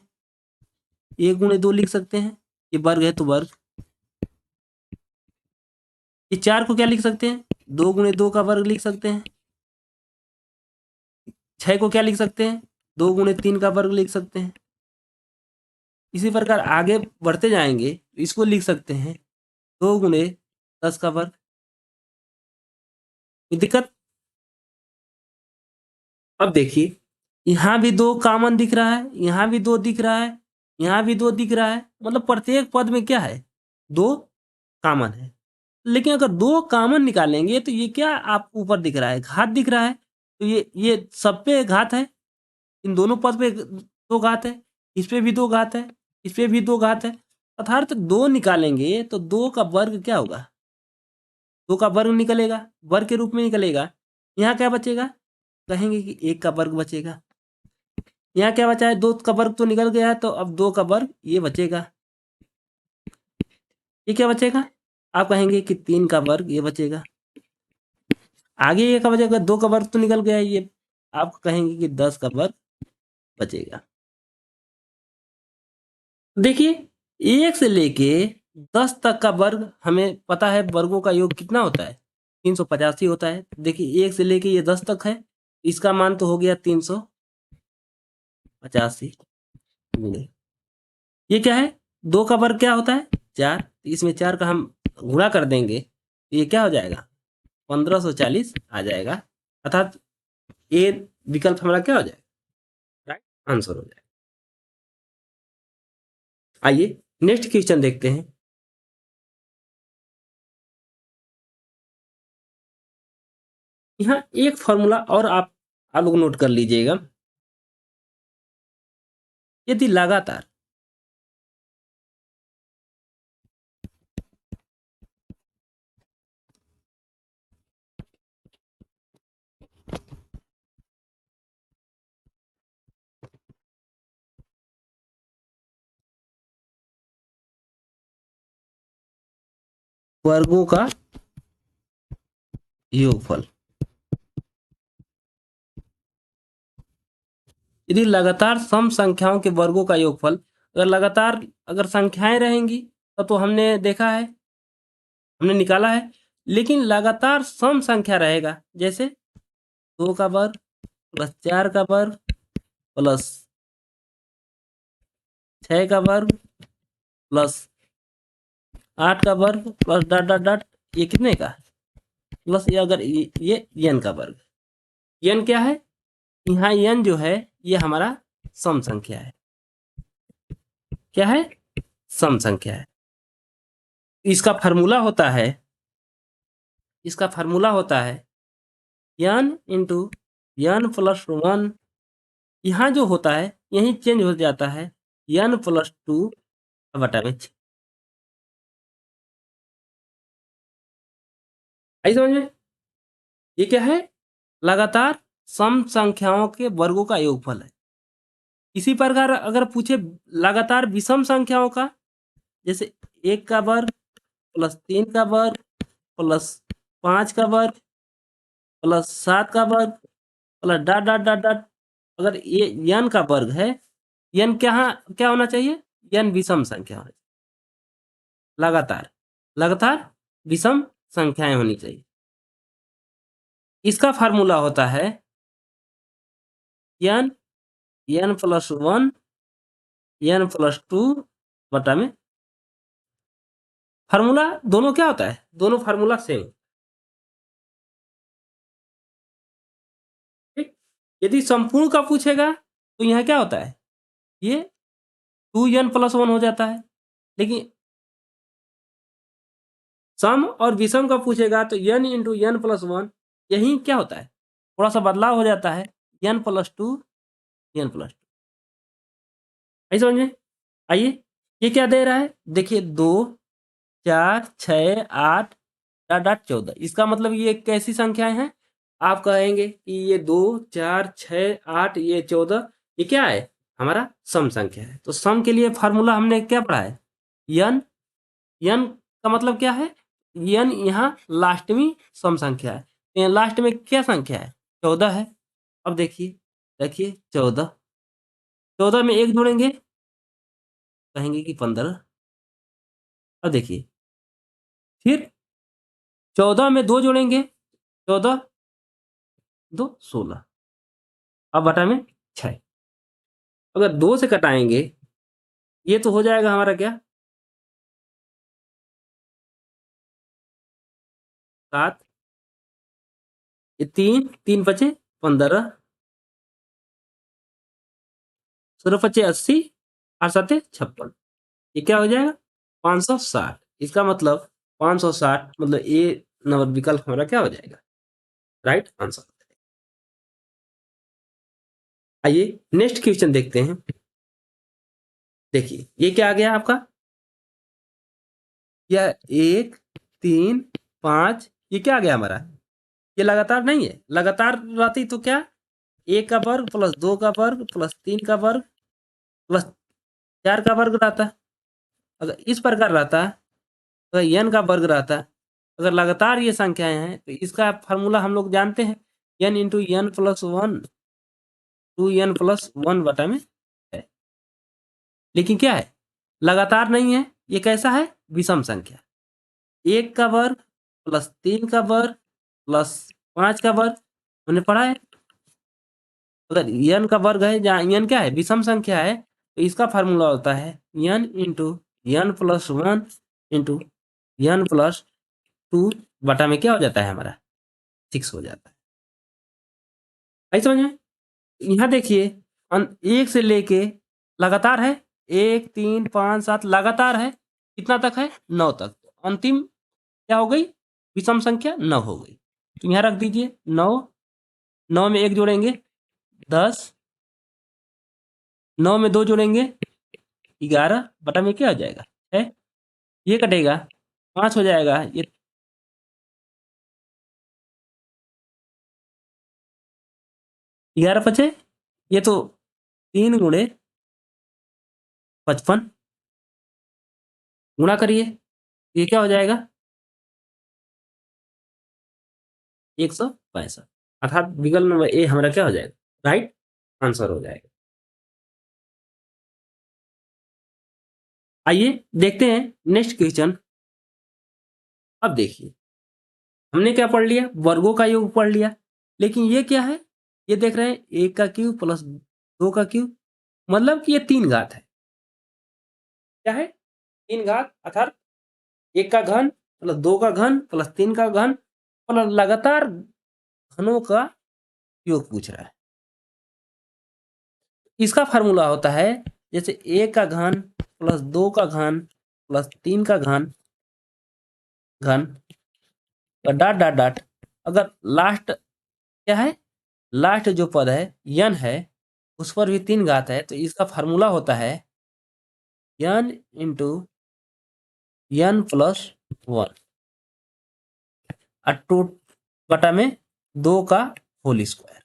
1 गुणे 2 लिख सकते हैं, ये वर्ग है तो वर्ग। ये 4 को क्या लिख सकते हैं? 2 गुणे 2 का वर्ग लिख सकते हैं। 6 को क्या लिख सकते हैं? 2 गुणे 3 का वर्ग लिख सकते हैं। इसी प्रकार आगे बढ़ते जाएंगे तो इसको लिख सकते हैं 2 गुणे 10 का वर्ग। कोई दिक्कत? अब देखिए, यहाँ भी 2 कॉमन दिख रहा है, यहाँ भी 2 दिख रहा है, यहाँ भी 2 दिख रहा है, मतलब प्रत्येक पद में क्या है? 2 कॉमन है। लेकिन अगर 2 कॉमन निकालेंगे तो ये क्या आप ऊपर दिख रहा है? घात दिख रहा है। तो ये सब पे घात है, इन दोनों पद पे 2 घात है, इस पे भी 2 घात है, इस पे भी 2 घात है। अर्थात 2 निकालेंगे तो 2 का वर्ग क्या होगा? 2 का वर्ग निकलेगा, वर्ग के रूप में निकलेगा। यहाँ क्या बचेगा? कहेंगे कि 1 का वर्ग बचेगा। यहाँ क्या बचा है? 2 का वर्ग तो निकल गया है, तो अब 2 का वर्ग ये बचेगा। ये क्या बचेगा? आप कहेंगे कि 3 का वर्ग ये बचेगा। आगे ये का बचेगा, 2 का वर्ग तो निकल गया है, ये आप कहेंगे कि 10 का वर्ग बचेगा। देखिए, 1 से लेके 10 तक का वर्ग हमें पता है, वर्गों का योग कितना होता है? 385 होता है। देखिए 1 से लेके ये 10 तक है, इसका मान तो हो गया 385 गुणे ये क्या है? 2 का वर्ग क्या होता है? 4। इसमें 4 का हम गुणा कर देंगे तो ये क्या हो जाएगा? 1540 आ जाएगा। अर्थात ए विकल्प हमारा क्या हो जाएगा? राइट आंसर हो जाएगा। आइए नेक्स्ट क्वेश्चन देखते हैं। यहाँ एक फॉर्मूला और आप लोग नोट कर लीजिएगा। यदि लगातार वर्गों का योगफल, यदि लगातार सम संख्याओं के वर्गों का योगफल, अगर लगातार अगर संख्याएं रहेंगी तो हमने देखा है, हमने निकाला है। लेकिन लगातार सम संख्या रहेगा, जैसे 2 का वर्ग प्लस 4 का वर्ग प्लस 6 का वर्ग प्लस 8 का वर्ग प्लस डॉट डॉट डॉट ये कितने का? प्लस ये अगर ये n का वर्ग। n क्या है? यहाँ n जो है ये हमारा सम संख्या है। क्या है? सम संख्या है। इसका फार्मूला होता है, इसका फार्मूला होता है n इंटू n प्लस 1। यहाँ जो होता है यही चेंज हो जाता है, n प्लस 2 बटा में आई समझ में? ये क्या है? लगातार सम संख्याओं के वर्गों का योगफल है। इसी प्रकार अगर पूछे लगातार विषम संख्याओं का, जैसे 1 का वर्ग प्लस 3 का वर्ग प्लस 5 का वर्ग प्लस 7 का वर्ग plus dot dot dot dot, अगर ये n का वर्ग है, n क्या होना चाहिए? n विषम संख्या होनी चाहिए। लगातार विषम संख्याएं होनी चाहिए। इसका फार्मूला होता है n प्लस 1 n प्लस 2 बटा में। फार्मूला दोनों क्या होता है? दोनों फार्मूला सेम। ठीक, यदि संपूर्ण का पूछेगा तो यहाँ क्या होता है? ये 2n प्लस 1 हो जाता है। लेकिन सम और विषम का पूछेगा तो n इंटू n प्लस 1, यही क्या होता है? थोड़ा सा बदलाव हो जाता है, n प्लस 2 n प्लस 2। आई समझ में? आइए, ये क्या दे रहा है? देखिए 2 4 6 8 डॉट डॉट 14। इसका मतलब ये कैसी संख्याएं हैं? आप कहेंगे कि ये 2 4 6 8 ये 14, ये क्या है? हमारा सम संख्या है। तो सम के लिए फार्मूला हमने क्या पढ़ा है? n n का मतलब क्या है? n यहाँ लास्ट में सम संख्या है। यहाँ लास्ट में क्या संख्या है? 14 है। अब देखिए 14 में 1 जोड़ेंगे, कहेंगे कि 15। अब देखिए फिर 14 में 2 जोड़ेंगे, 14 2 16। अब बटा में 6। अगर 2 से कटाएंगे, ये तो हो जाएगा हमारा क्या? 7, ये 3 3 बचे 15, 16 बचे 80 और 7 56। ये क्या हो जाएगा? 560। इसका मतलब 560 मतलब ए नंबर विकल्प हमारा क्या हो जाएगा? Right answer. आइए नेक्स्ट क्वेश्चन देखते हैं। देखिए ये क्या आ गया आपका? यह 1 3 5, ये क्या आ गया हमारा? ये लगातार नहीं है। लगातार रहती तो क्या? 1 का वर्ग प्लस 2 का वर्ग प्लस 3 का वर्ग प्लस 4 का वर्ग रहता। अगर इस प्रकार रहता तो n का वर्ग रहता। अगर लगातार ये संख्याएं हैं तो इसका फार्मूला हम लोग जानते हैं, n into n plus 1 2n plus 1 बटा में है। लेकिन क्या है? लगातार नहीं है। ये कैसा है? विषम संख्या। 1 का वर्ग प्लस 3 का वर्ग प्लस 5 का वर्ग हमने पढ़ा है। अगर n का वर्ग है, जहाँ n क्या है? विषम संख्या है, तो इसका फार्मूला होता है n into n plus 1 into n plus 2 बटा में क्या हो जाता है हमारा? 6 हो जाता है। आई समझ में? यहाँ देखिए 1 से लेके लगातार है, 1 3 5 7 लगातार है। कितना तक है? 9 तक। तो अंतिम क्या हो गई? विषम संख्या 9 हो गई। तो यहाँ रख दीजिए 9, 9 में 1 जोड़ेंगे 10, 9 में 2 जोड़ेंगे 11 बटा में क्या हो जाएगा? है, ये कटेगा 5 हो जाएगा। ये 11 बचे, ये तो 3 गुणे 55 गुणा करिए, ये क्या हो जाएगा? 165। अर्थात विकल्प नंबर ए हमारा क्या हो जाएगा? राइट आंसर हो जाएगा। आइए देखते हैं नेक्स्ट क्वेश्चन। अब देखिए हमने क्या पढ़ लिया? वर्गों का योग पढ़ लिया। लेकिन ये क्या है? ये देख रहे हैं 1 का क्यूब प्लस 2 का क्यूब, मतलब कि ये 3 घात है। क्या है? 3 घात, अर्थात 1 का घन प्लस 2 का घन प्लस 3 का घन प्लस लगातार घनों का योग पूछ रहा है। इसका फार्मूला होता है जैसे 1 का घन प्लस 2 का घन प्लस 3 का घन घन डॉट डॉट डॉट। अगर लास्ट क्या है? लास्ट जो पद है n है, उस पर भी 3 घात है, तो इसका फार्मूला होता है n इंटू n प्लस 1। और 2 बटा में 2 का होल स्क्वायर।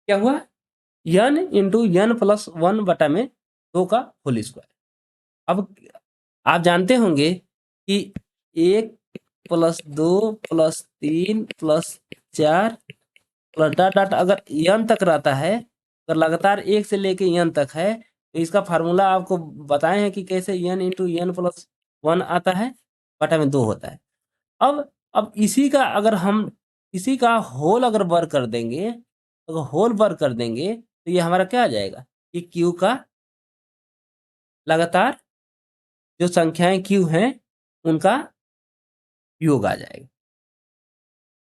क्या हुआ? n इंटू n प्लस 1 बटा में 2 का होल स्क्वायर। अब आप जानते होंगे कि 1 plus 2 plus 3 plus 4 plus dot dot अगर n तक रहता है, अगर लगातार 1 से लेके n तक है, तो इसका फार्मूला आपको बताए हैं कि कैसे n इंटू n प्लस 1 आता है, बटा में 2 होता है। अब इसी का होल अगर वर्क कर देंगे, अगर होल वर्क कर देंगे तो ये हमारा क्या आ जाएगा कि q का लगातार जो संख्याएं q हैं उनका योग आ जाएगा।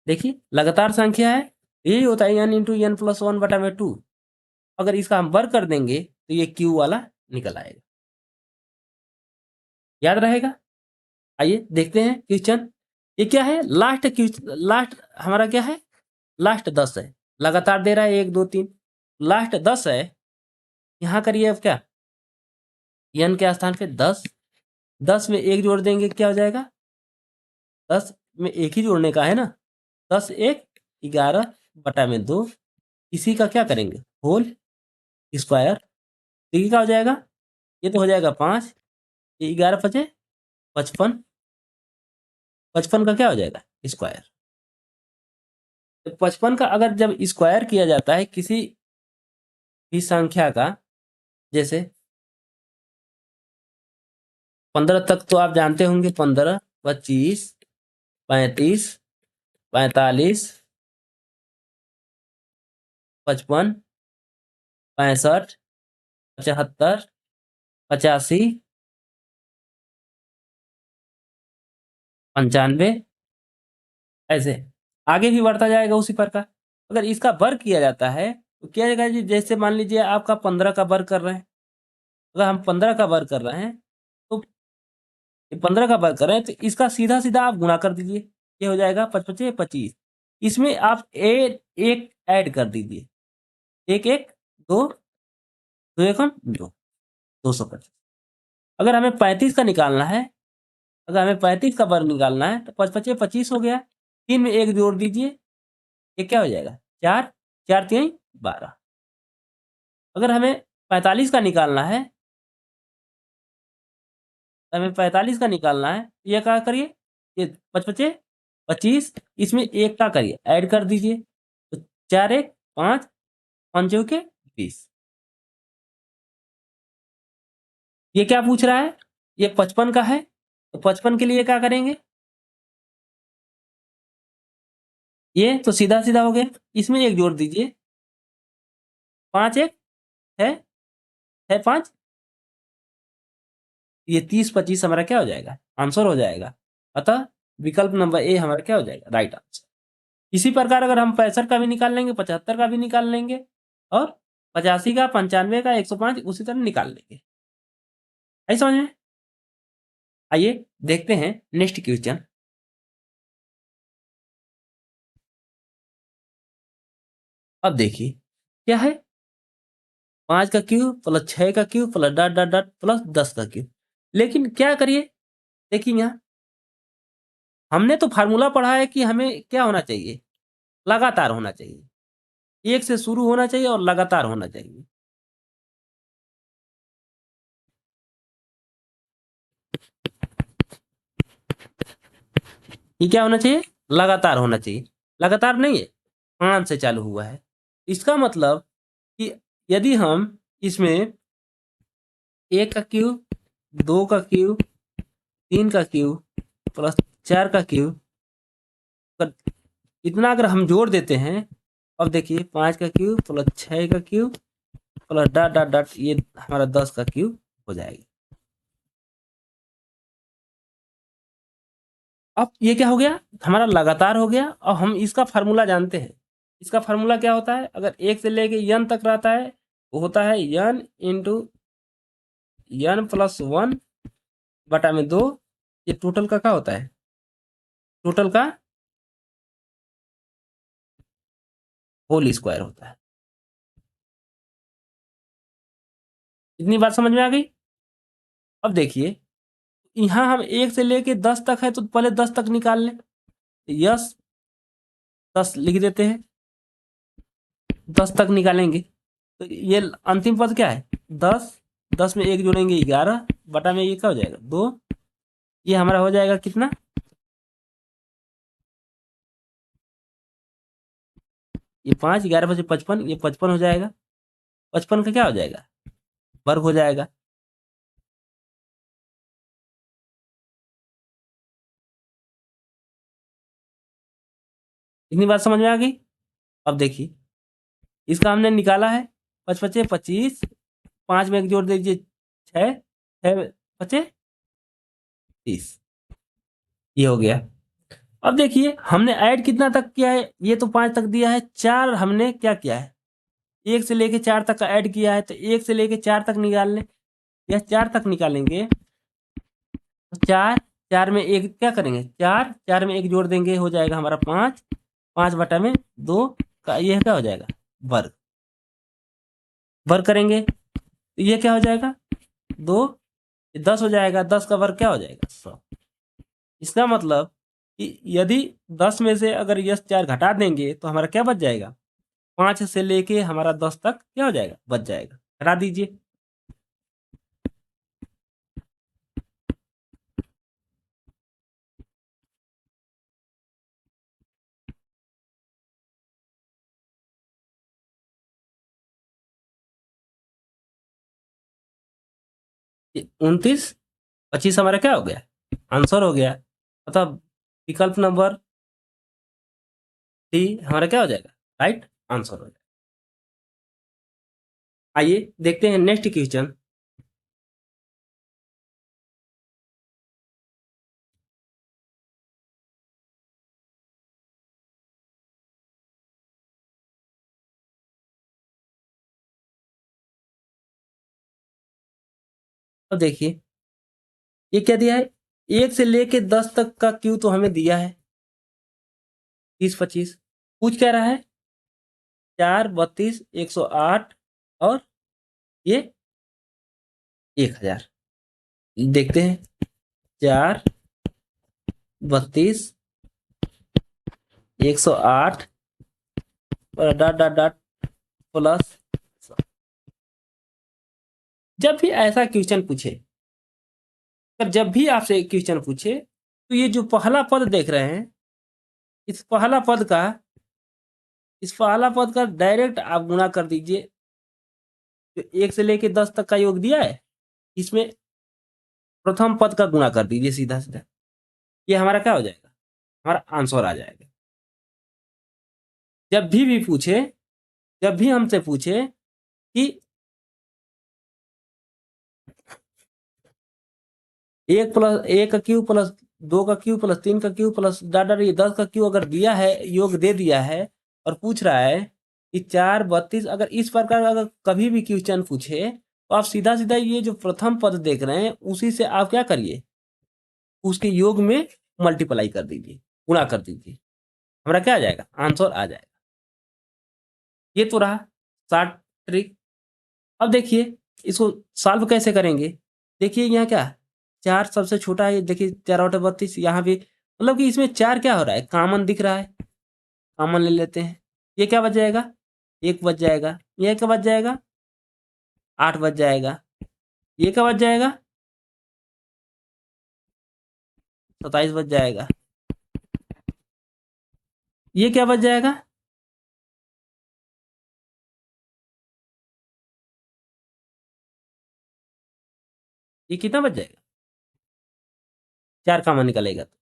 देखिए लगातार संख्या है, यही होता है n इंटू n प्लस 1 बटा में 2। अगर इसका हम वर्क कर देंगे तो ये q वाला निकल आएगा। याद रहेगा? आइए देखते हैं क्वेश्चन। ये क्या है? लास्ट हमारा क्या है? लास्ट 10 है, लगातार दे रहा है 1 2 3, लास्ट 10 है। यहाँ करिए अब क्या, n के स्थान पे 10, 10 में 1 जोड़ देंगे क्या हो जाएगा? 10 में 1 ही जोड़ने का है ना, 10 1 11 बटा में 2। इसी का क्या करेंगे? Whole square. तो ये क्या हो जाएगा? ये तो हो जाएगा 5, ये 11 पचे 55, 55 का क्या हो जाएगा? स्क्वायर। तो 55 का अगर जब स्क्वायर किया जाता है किसी भी संख्या का, जैसे 15 तक तो आप जानते होंगे, 15 25 35 45 55 65 75 85 95, ऐसे आगे भी बढ़ता जाएगा उसी प्रकार। अगर इसका वर्ग किया जाता है तो क्या जाएगा जी? जैसे मान लीजिए आपका 15 का वर्ग कर रहे हैं, अगर हम 15 का वर्ग कर रहे हैं तो 15 का वर्ग कर रहे हैं तो इसका सीधा सीधा आप गुणा कर दीजिए, ये हो जाएगा 55 25। इसमें आप एक ऐड कर दीजिए, एक एक दो, दो एकम दो, 225। अगर हमें 35 का निकालना है, अगर हमें 35 का वर्ग निकालना है तो 5 पचे 25 हो गया, 3 में 1 जोड़ दीजिए, ये क्या हो जाएगा? 4, 4 3 12। अगर हमें 45 का निकालना है, हमें 45 का निकालना है, ये क्या करिए, ये 5 पचे 25, इसमें 1 का करिए ऐड कर दीजिए, तो 4 1 5 5 चौके 20। ये क्या पूछ रहा है? ये 55 का है, तो 55 के लिए क्या करेंगे? ये तो सीधा सीधा हो गया, इसमें 1 जोड़ दीजिए, 5 1 है 5, ये 30 25 हमारा क्या हो जाएगा? आंसर हो जाएगा। अतः विकल्प नंबर ए हमारा क्या हो जाएगा? Right answer. इसी प्रकार अगर हम 65 का भी निकाल लेंगे, 75 का भी निकाल लेंगे, और 85 का, 95 का, 105 उसी तरह निकाल लेंगे। आई समझ में? आइए देखते हैं नेक्स्ट क्वेश्चन। अब देखिए क्या है, 5 का क्यूब प्लस 6 का cube plus dot dot dot plus 10 का क्यूब। लेकिन क्या करिए, देखिए यहाँ हमने तो फार्मूला पढ़ा है कि हमें क्या होना चाहिए? लगातार होना चाहिए, एक से शुरू होना चाहिए और लगातार होना चाहिए। ये क्या होना चाहिए? लगातार होना चाहिए। लगातार नहीं है, 5 से चालू हुआ है। इसका मतलब कि यदि हम इसमें 1 का क्यूब, 2 का क्यूब, 3 का क्यूब प्लस 4 का क्यूब, इतना अगर हम जोड़ देते हैं, अब देखिए 5 का क्यूब प्लस 6 का cube plus dot dot dot, ये हमारा 10 का क्यूब हो जाएगा। अब ये क्या हो गया? हमारा लगातार हो गया। और हम इसका फार्मूला जानते हैं। इसका फार्मूला क्या होता है? अगर 1 से लेके n तक रहता है वो होता है n इंटू n प्लस 1 बटा में 2। ये टोटल का क्या होता है? टोटल का होल स्क्वायर होता है। इतनी बात समझ में आ गई? अब देखिए यहाँ हम 1 से लेके 10 तक है तो पहले 10 तक निकाल लें। यस 10 लिख देते हैं, 10 तक निकालेंगे तो ये अंतिम पद क्या है 10, 10 में 1 जोड़ेंगे 11 बटा में ये क्या हो जाएगा 2, ये हमारा हो जाएगा कितना, ये 5, 11 बचे 55, ये 55 हो जाएगा। 55 का क्या हो जाएगा वर्ग हो जाएगा। इतनी बात समझ में आ गई। अब देखिए इसका हमने निकाला है, 5 पचे 25, 5 में 1 जोड़ दीजिए 6, 6 पचे 30, ये हो गया। अब देखिए हमने ऐड कितना तक किया है, ये तो 5 तक दिया है, 4 हमने क्या किया है 1 से लेके 4 तक का ऐड किया है, तो 1 से लेके 4 तक निकाल लें, या 4 तक निकालेंगे तो 4, 4 में 1 क्या करेंगे 4, 4 में 1 जोड़ देंगे हो जाएगा हमारा 5, 5 बटा में 2 का ये क्या हो जाएगा वर्ग, वर्ग करेंगे तो ये क्या हो जाएगा 2, 10 हो जाएगा, 10 का वर्ग क्या हो जाएगा 100। इसका मतलब कि यदि 10 में से अगर यस 4 घटा देंगे तो हमारा क्या बच जाएगा, 5 से लेके हमारा 10 तक क्या हो जाएगा बच जाएगा, घटा दीजिए। ये 29, 25 हमारा क्या हो गया आंसर हो गया, मतलब विकल्प नंबर डी हमारा क्या हो जाएगा राइट आंसर हो जाएगा। आइए देखते हैं नेक्स्ट क्वेश्चन। अब देखिए ये क्या दिया है, 1 से लेके 10 तक का क्यू तो हमें दिया है 30, 25, पूछ क्या रहा है 4, 32, 108 और ये 1000। देखते हैं 4, 32, 108 और डॉट डॉट डॉट प्लस। जब भी ऐसा क्वेश्चन पूछे, जब भी आपसे क्वेश्चन पूछे तो ये जो पहला पद देख रहे हैं इस पहला पद का, इस पहला पद का डायरेक्ट आप गुणा कर दीजिए, जो 1 से लेके 10 तक का योग दिया है इसमें प्रथम पद का गुणा कर दीजिए सीधा सीधा, ये हमारा क्या हो जाएगा हमारा आंसर आ जाएगा। जब भी पूछे, जब भी हमसे पूछे कि 1 प्लस 1 का क्यू प्लस 2 का क्यू प्लस 3 का क्यू प्लस डाटा ये 10 का क्यू अगर दिया है योग दे दिया है और पूछ रहा है कि 4, 32, अगर इस प्रकार अगर कभी भी क्वेश्चन पूछे तो आप सीधा सीधा ये जो प्रथम पद देख रहे हैं उसी से आप क्या करिए उसके योग में मल्टीप्लाई कर दीजिए, गुणा कर दीजिए, हमारा क्या आ जाएगा आंसर आ जाएगा। ये तो रहा शॉर्ट ट्रिक। अब देखिए इसको सॉल्व कैसे करेंगे। देखिए यहाँ क्या 4 सबसे छोटा है, देखिए 4 बटा 32 यहाँ भी, मतलब कि इसमें 4 क्या हो रहा है कॉमन दिख रहा है, कॉमन ले लेते हैं, ये क्या बच जाएगा 1 बच जाएगा, ये क्या बच जाएगा 8 बच जाएगा, ये क्या बच जाएगा 27 बच जाएगा, ये क्या बच जाएगा, ये कितना बच जाएगा 4 कॉमन निकलेगा तो।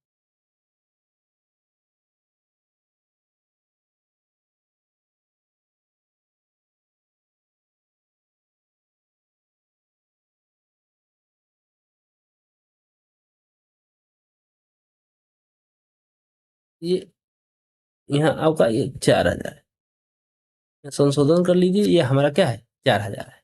ये यहाँ आपका ये 4000 है, संशोधन कर लीजिए, ये हमारा क्या है 4000 है।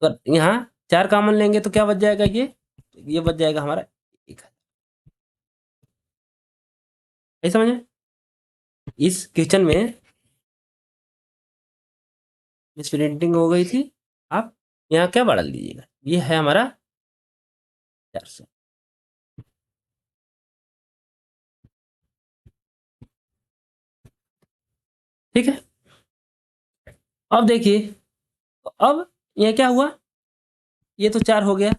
तो यहाँ 4 कॉमन लेंगे तो क्या बच जाएगा, ये बच जाएगा हमारा 1000। नहीं समझ में, इस क्वेश्चन में मिस प्रिंटिंग हो गई थी, आप यहाँ क्या बढ़ा लीजिएगा ये है हमारा 400। ठीक है, अब देखिए, अब ये क्या हुआ, ये तो 4 हो गया,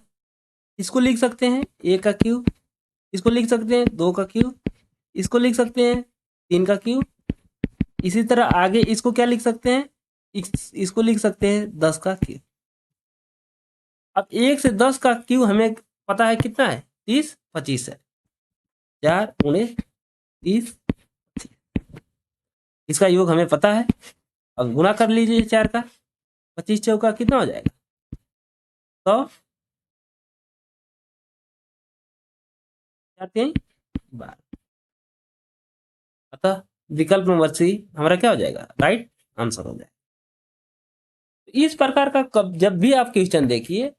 इसको लिख सकते हैं a का क्यूब, इसको लिख सकते हैं 2 का क्यूब, इसको लिख सकते हैं 3 का क्यूब, इसी तरह आगे इसको क्या लिख सकते हैं, इसको लिख सकते हैं 10 का क्यूब। अब 1 से 10 का क्यूब हमें पता है कितना है, 30 25 है, 4 उन्नीस 30, इसका योग हमें पता है। अब गुना कर लीजिए 4 का, 25 चौका कितना हो जाएगा, 100, 4 3 12। अतः विकल्प नंबर सी हमारा क्या हो जाएगा, राइट आंसर हो जाएगा। इस प्रकार का जब भी आप क्वेश्चन देखिए,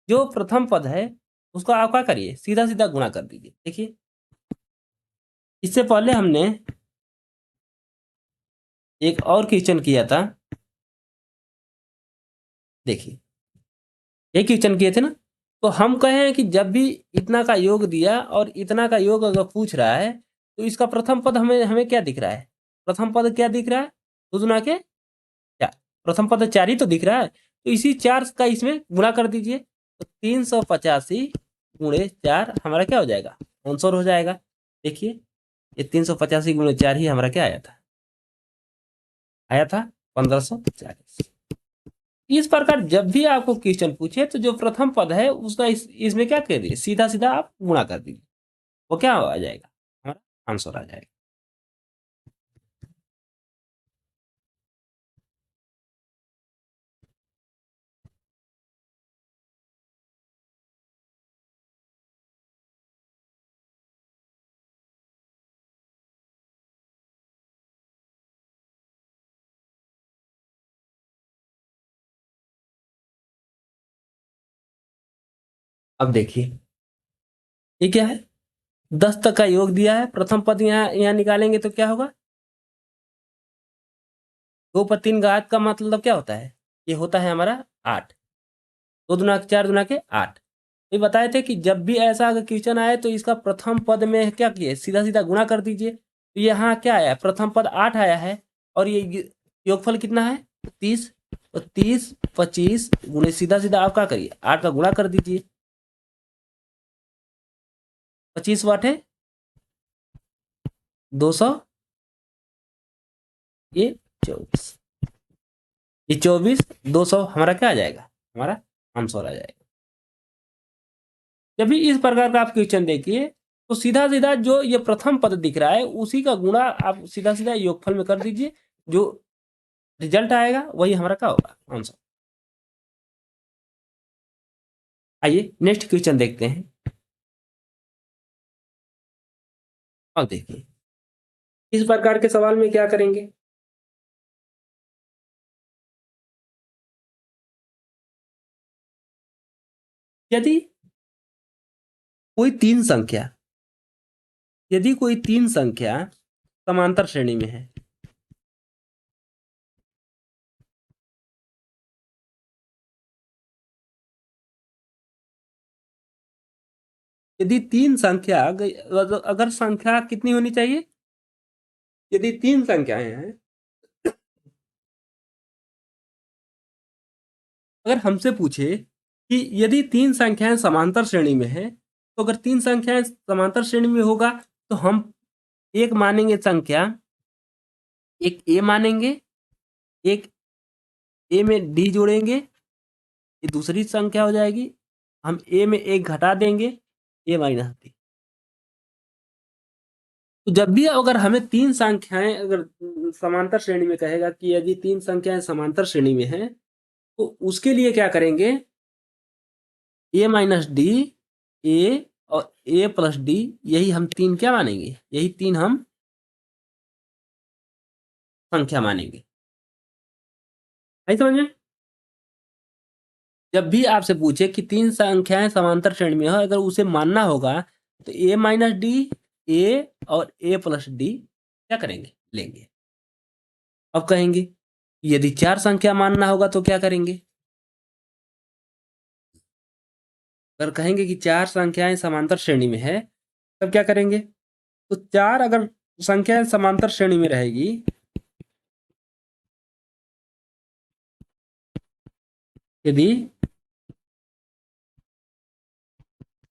जो प्रथम पद है उसका आप क्या करिए, सीधा सीधा गुणा कर दीजिए। देखिए, इससे पहले हमने एक और क्वेश्चन किया था, देखिए ये क्वेश्चन किए थे ना, तो हम कहे हैं कि जब भी इतना का योग दिया और इतना का योग अगर पूछ रहा है, तो इसका प्रथम पद हमें हमें क्या दिख रहा है, प्रथम पद क्या दिख रहा है, 2 गुना के 4, प्रथम पद 4 ही तो दिख रहा है, तो इसी 4 का इसमें गुणा कर दीजिए, तो 385 गुणे 4 हमारा क्या हो जाएगा, आंसर हो जाएगा। देखिए, ये 385 गुणे 4 ही हमारा क्या आया था 1540। इस प्रकार जब भी आपको क्वेश्चन पूछे, तो जो प्रथम पद है उसका इसमें क्या कर दीजिए, सीधा सीधा आप गुणा कर दीजिए, वो क्या आ जाएगा, हमारा आंसर आ जाएगा। अब देखिए, ये क्या है, 10 तक का योग दिया है, प्रथम पद यहाँ यहाँ निकालेंगे तो क्या होगा, 2 पर 3 घात का मतलब क्या होता है, ये होता है हमारा 8, 2 दुना 4 दुना के 8। ये बताए थे कि जब भी ऐसा अगर क्वेश्चन आए तो इसका प्रथम पद में क्या किए, सीधा सीधा गुणा कर दीजिए। तो यहाँ क्या आया, प्रथम पद 8 आया है, और ये योगफल कितना है 30, तो 30 25 गुणे सीधा सीधा आप क्या करिए, 8 का गुणा कर दीजिए, 25 वाट है 200, ये 24, ये 24 200 हमारा क्या आ जाएगा, हमारा आंसर आ जाएगा। जब भी इस प्रकार का आप क्वेश्चन देखिए, तो सीधा सीधा जो ये प्रथम पद दिख रहा है उसी का गुणा आप सीधा सीधा योगफल में कर दीजिए, जो रिजल्ट आएगा वही हमारा क्या होगा, आंसर। आइए नेक्स्ट क्वेश्चन देखते हैं। अब देखिए, इस प्रकार के सवाल में क्या करेंगे, यदि कोई तीन संख्या यदि कोई तीन संख्या समांतर श्रेणी में है, यदि तीन संख्या अगर संख्या कितनी होनी चाहिए, यदि तीन संख्याएं हैं, अगर हमसे पूछे कि यदि तीन संख्याएं समांतर श्रेणी में है, तो अगर तीन संख्याएं समांतर श्रेणी में होगा, तो हम एक मानेंगे संख्या, एक ए मानेंगे, एक ए में डी जोड़ेंगे, ये दूसरी संख्या हो जाएगी, हम ए में एक घटा देंगे, ए माइनस डी। तो जब भी अगर हमें तीन संख्याएं अगर समांतर श्रेणी में कहेगा कि यदि तीन संख्याएं समांतर श्रेणी में हैं, तो उसके लिए क्या करेंगे, ए माइनस डी, ए और ए प्लस डी, यही हम तीन क्या मानेंगे, यही तीन हम संख्या मानेंगे। आई समझ में, जब भी आपसे पूछे कि तीन संख्याएं समांतर श्रेणी में हो, अगर उसे मानना होगा, तो ए माइनस डी, ए और ए प्लस डी क्या करेंगे, लेंगे। अब कहेंगे यदि चार संख्या मानना होगा तो क्या करेंगे, अगर कहेंगे कि 4 संख्याएं समांतर श्रेणी में है, तब क्या करेंगे? तो 4 अगर संख्याएं समांतर श्रेणी में रहेगी, यदि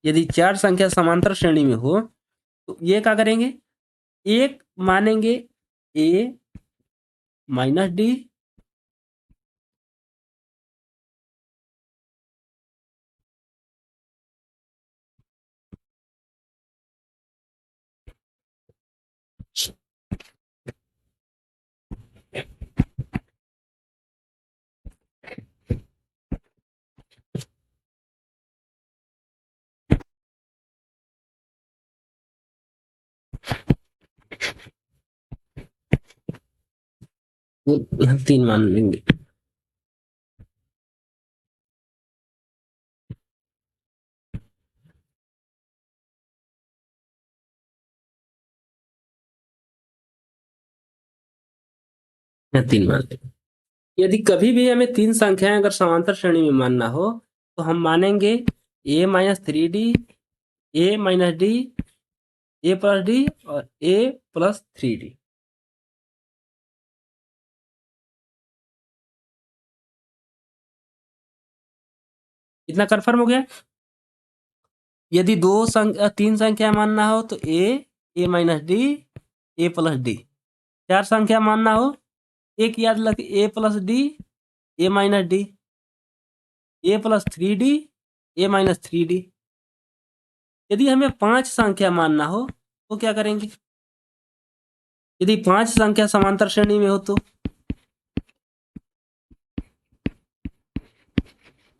यदि 4 संख्या समांतर श्रेणी में हो, तो ये क्या करेंगे? एक मानेंगे ए माइनस डी, यहाँ 3 मान लेंगे। यहाँ 3 मान लेंगे। यदि कभी भी हमें 3 संख्याएं अगर समांतर श्रेणी में मानना हो, तो हम मानेंगे ए माइनस 3d, ए माइनस डी, ए प्लस डी और ए प्लस 3d। इतना कन्फर्म हो गया? यदि 3 संख्या मानना हो तो ए माइनस डी, ए प्लस डी। 4 संख्या मानना हो, एक याद रख, ए प्लस डी, ए माइनस डी, ए प्लस 3d, ए माइनस 3d। यदि हमें 5 संख्या मानना हो तो क्या करेंगे? यदि 5 संख्या समांतर श्रेणी में हो तो,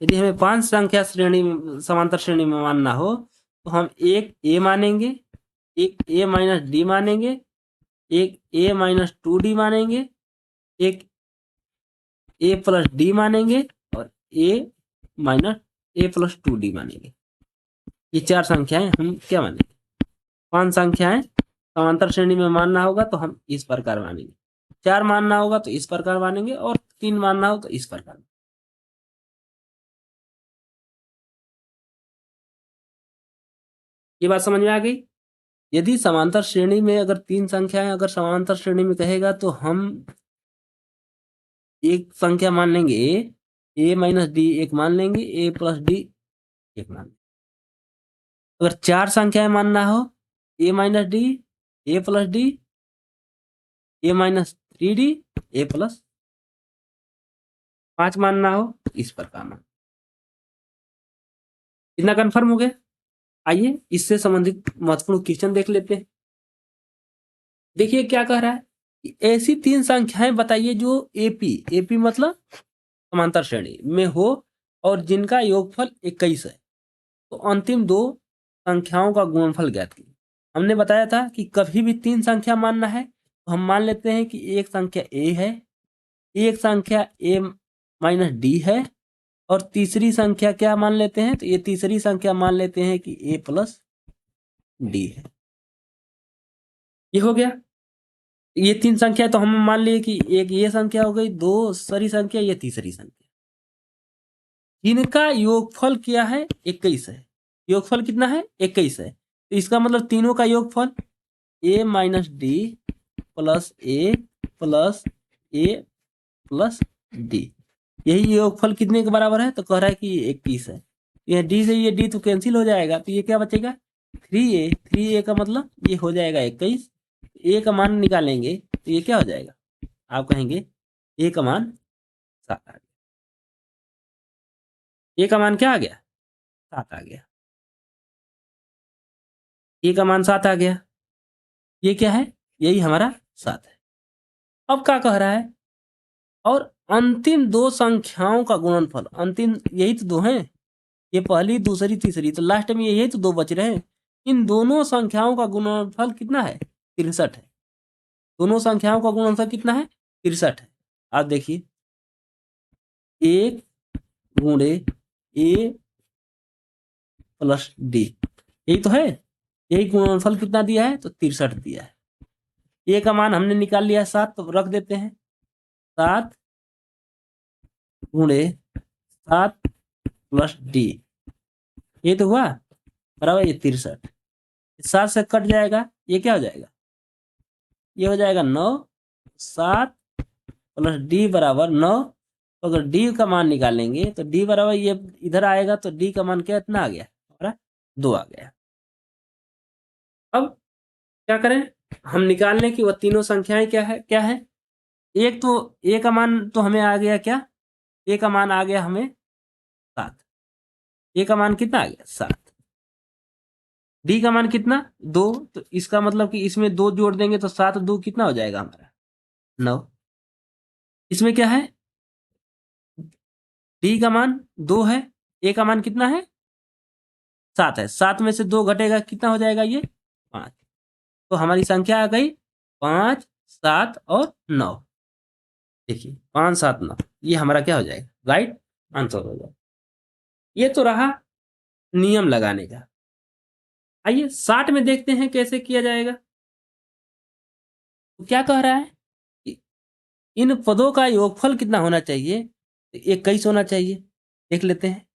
यदि हमें 5 संख्या समांतर श्रेणी में मानना हो, तो हम एक ए मानेंगे, एक ए माइनस डी मानेंगे, एक ए माइनस 2d मानेंगे, एक ए प्लस डी मानेंगे और ए माइनस ए प्लस 2d मानेंगे। ये 4 संख्याएं हम क्या मानेंगे? 5 संख्याएं समांतर श्रेणी में मानना होगा तो हम इस प्रकार मानेंगे, 4 मानना होगा तो इस प्रकार मानेंगे और 3 मानना हो तो इस प्रकार। ये बात समझ में आ गई? यदि समांतर श्रेणी में अगर 3 संख्याएं अगर समांतर श्रेणी में कहेगा तो हम एक संख्या मान लेंगे ए माइनस डी एक मान लेंगे, ए प्लस डी एक मान लेंगे। अगर 4 संख्याएं मानना हो, ए माइनस डी, ए प्लस डी, ए माइनस 3d, ए प्लस। 5 मानना हो तो इस प्रकार मान। इतना कंफर्म हो गया? आइए इससे संबंधित महत्वपूर्ण क्वेश्चन देख लेते हैं। देखिए क्या कह रहा है, ऐसी 3 संख्याएं बताइए जो एपी मतलब समांतर श्रेणी में हो और जिनका योगफल 21 है। तो अंतिम 2 संख्याओं का गुणनफल ज्ञात कीजिए। हमने बताया था कि कभी भी 3 संख्या मानना है तो हम मान लेते हैं कि एक संख्या ए है, एक संख्या ए माइनस डी है और तीसरी संख्या क्या मान लेते हैं? तो ये तीसरी संख्या मान लेते हैं कि ए प्लस डी है। ये हो गया। ये 3 संख्या तो हम मान लिए कि एक ये संख्या हो गई, 2 सरी संख्या, ये तीसरी संख्या। इनका योगफल क्या है? 21 है। योगफल कितना है? 21 है। तो इसका मतलब तीनों का योगफल ए माइनस डी प्लस ए प्लस ए प्लस डी, यही योगफल कितने के बराबर है? तो कह रहा है कि 21 है। ये डी से ये डी तो कैंसिल हो जाएगा, तो ये क्या बचेगा? 3a का मतलब ये हो जाएगा 21। ए का मान निकालेंगे तो ये क्या हो जाएगा? आप कहेंगे ए का मान 7 आ गया। ए का मान क्या आ गया? 7 आ गया। ए का मान 7 आ गया। ये क्या है? यही हमारा 7 है। अब क्या कह रहा है? और अंतिम 2 संख्याओं का गुणनफल, अंतिम यही तो 2 हैं, ये पहली दूसरी तीसरी, तो लास्ट में यही तो 2 बच रहे हैं। इन दोनों संख्याओं का गुणनफल कितना है? 63 है। दोनों संख्याओं का गुणनफल कितना है? 63 है। आप देखिए 1 गुणे ए प्लस डी, यही तो है। यही गुणनफल कितना दिया है? तो 63 दिया है। ए का मान हमने निकाल लिया 7, तो रख देते हैं 7 गुणे 7 प्लस डी। ये तो हुआ बराबर, ये 63, 7 से कट जाएगा, ये क्या हो जाएगा, ये हो जाएगा 9, 7 प्लस डी बराबर 9। तो अगर डी का मान निकालेंगे तो डी बराबर ये इधर आएगा, तो डी का मान कितना आ गया हमारा, 2 आ गया। अब क्या करें, हम निकालने की वो तीनों संख्याएं क्या है, एक तो ए का मान तो हमें आ गया क्या, ए का मान आ गया हमें 7, ए का मान कितना आ गया 7, डी का मान कितना 2, तो इसका मतलब कि इसमें 2 जोड़ देंगे तो 7 2 कितना हो जाएगा हमारा 9। इसमें क्या है, डी का मान 2 है, ए का मान कितना है 7 है, 7 में से 2 घटेगा कितना हो जाएगा ये 5। तो हमारी संख्या आ गई 5 7 और 9। देखिए 5 7 9, ये हमारा क्या हो जाएगा, राइट आंसर हो जाएगा। ये तो रहा नियम लगाने का। आइए 60 में देखते हैं कैसे किया जाएगा। तो क्या कह रहा है, इन पदों का योगफल कितना होना चाहिए, 21 होना चाहिए। देख लेते हैं,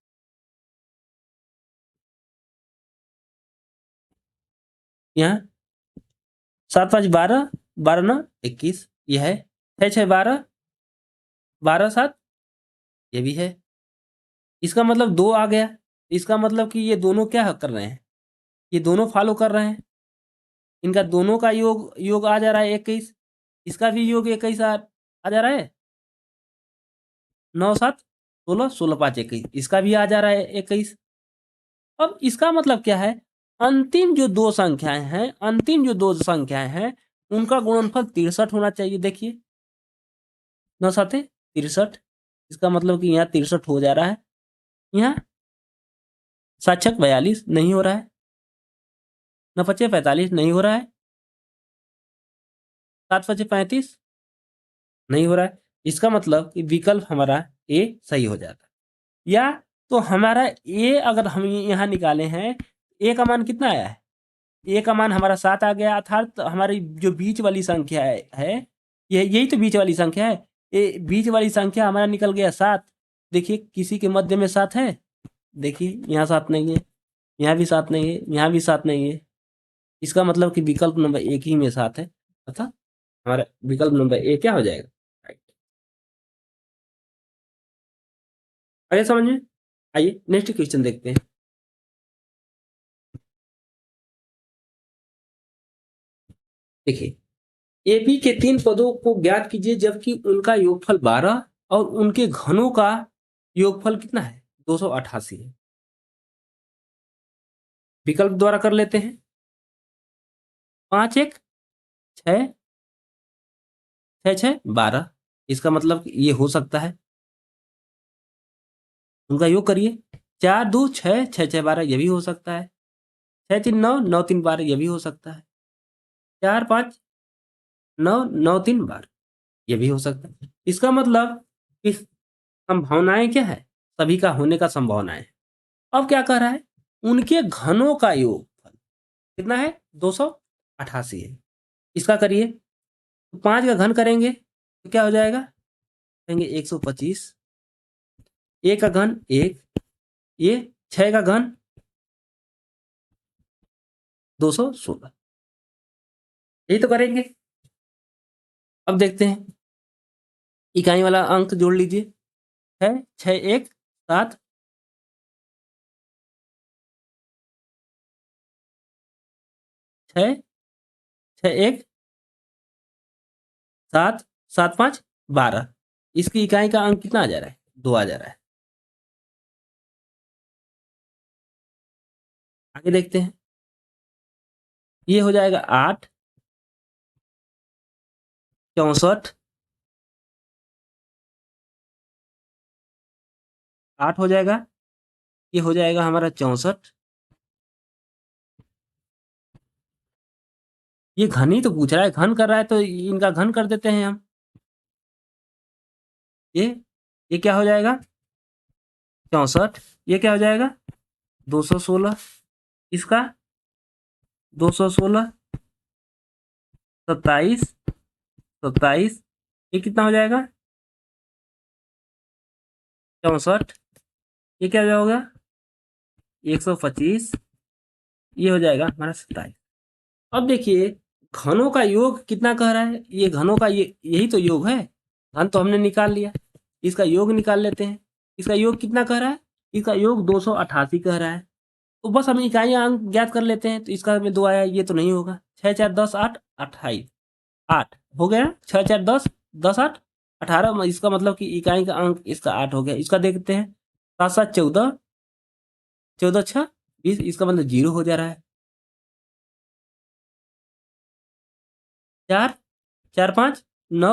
यहाँ 7 5 12, 12 9 21, ये है 6 6 12, 12 7, ये भी है। इसका मतलब 2 आ गया, इसका मतलब कि ये दोनों क्या कर रहे हैं, ये दोनों फॉलो कर रहे हैं, इनका दोनों का योग योग आ जा रहा है 21, इसका भी योग 21 आ जा रहा है, 9 7 16, 16 5 21, इसका भी आ जा रहा है 21। अब इसका मतलब क्या है, अंतिम जो दो संख्याएं हैं उनका गुणनफल 63 होना चाहिए। देखिए 9 7 63, इसका मतलब कि यहाँ 63 हो जा रहा है, यहाँ 7 6 42 नहीं हो रहा है, 9 5 45 नहीं हो रहा है, 7 5 35 नहीं हो रहा है। इसका मतलब कि विकल्प हमारा ए सही हो जाता है। या तो हमारा ए अगर हम यहाँ निकाले हैं, ए का मान कितना आया है, ए का मान हमारा 7 आ गया, अर्थात हमारी जो बीच वाली संख्या है ये यही तो बीच वाली संख्या है, ये बीच वाली संख्या हमारा निकल गया 7। देखिए किसी के मध्य में 7 है, देखिए यहाँ 7 नहीं है, यहाँ भी 7 नहीं है, यहाँ भी 7 नहीं है। इसका मतलब कि विकल्प नंबर एक ही में 7 है, अर्थात हमारा विकल्प नंबर ए क्या हो जाएगा, राइट। आगे समझ में, आइए नेक्स्ट क्वेश्चन देखते हैं। देखिए एपी के 3 पदों को ज्ञात कीजिए जबकि उनका योगफल 12 और उनके घनों का योगफल कितना है 288 है। विकल्प द्वारा कर लेते हैं, 5 1 6 6 6 12, इसका मतलब ये हो सकता है, उनका योग करिए, 4 2 6 6 6 12 ये भी हो सकता है, 6 3 9 9 3 12 ये भी हो सकता है, 4 5 9 9 3 12 ये भी हो सकता है। इसका मतलब इस संभावनाएं क्या है, सभी का होने का संभावनाएं। अब क्या कह रहा है, उनके घनों का योग कितना है 288 है। इसका करिए, तो 5 का घन करेंगे तो क्या हो जाएगा, कहेंगे 125, ए का घन 1, ये 6 का घन 216, यही तो करेंगे। अब देखते हैं, इकाई वाला अंक जोड़ लीजिए, 6 6 1 7, 6 6 1 7 7 5 12, इसकी इकाई का अंक कितना आ जा रहा है 2 आ जा रहा है। आगे देखते हैं, ये हो जाएगा 8 64, 8 हो जाएगा, ये हो जाएगा हमारा 64। ये घन ही तो पूछ रहा है, घन कर रहा है तो इनका घन कर देते हैं हम। ये ये क्या हो जाएगा 64, ये क्या हो जाएगा 216, इसका 216 27 27, ये कितना हो जाएगा 64, ये क्या हो जाएगा 125, ये हो जाएगा हमारा 27। अब देखिए घनों का योग कितना कह रहा है, ये घनों का ये यही तो योग है, घन तो हमने निकाल लिया, इसका योग निकाल लेते हैं। इसका योग कितना कह रहा है, इसका योग 288 कह रहा है। तो बस हम इकाइयाँ अंक ज्ञात कर लेते हैं। तो इसका में 2 आया, ये तो नहीं होगा। 6 4 10 8 28 8 हो गया। 6 4 10 10 8 18, इसका मतलब कि इकाई का अंक इसका 8 हो गया। इसका देखते हैं 7 7 14 14 6 20, इसका मतलब 0 हो जा रहा है। 4 4 5 9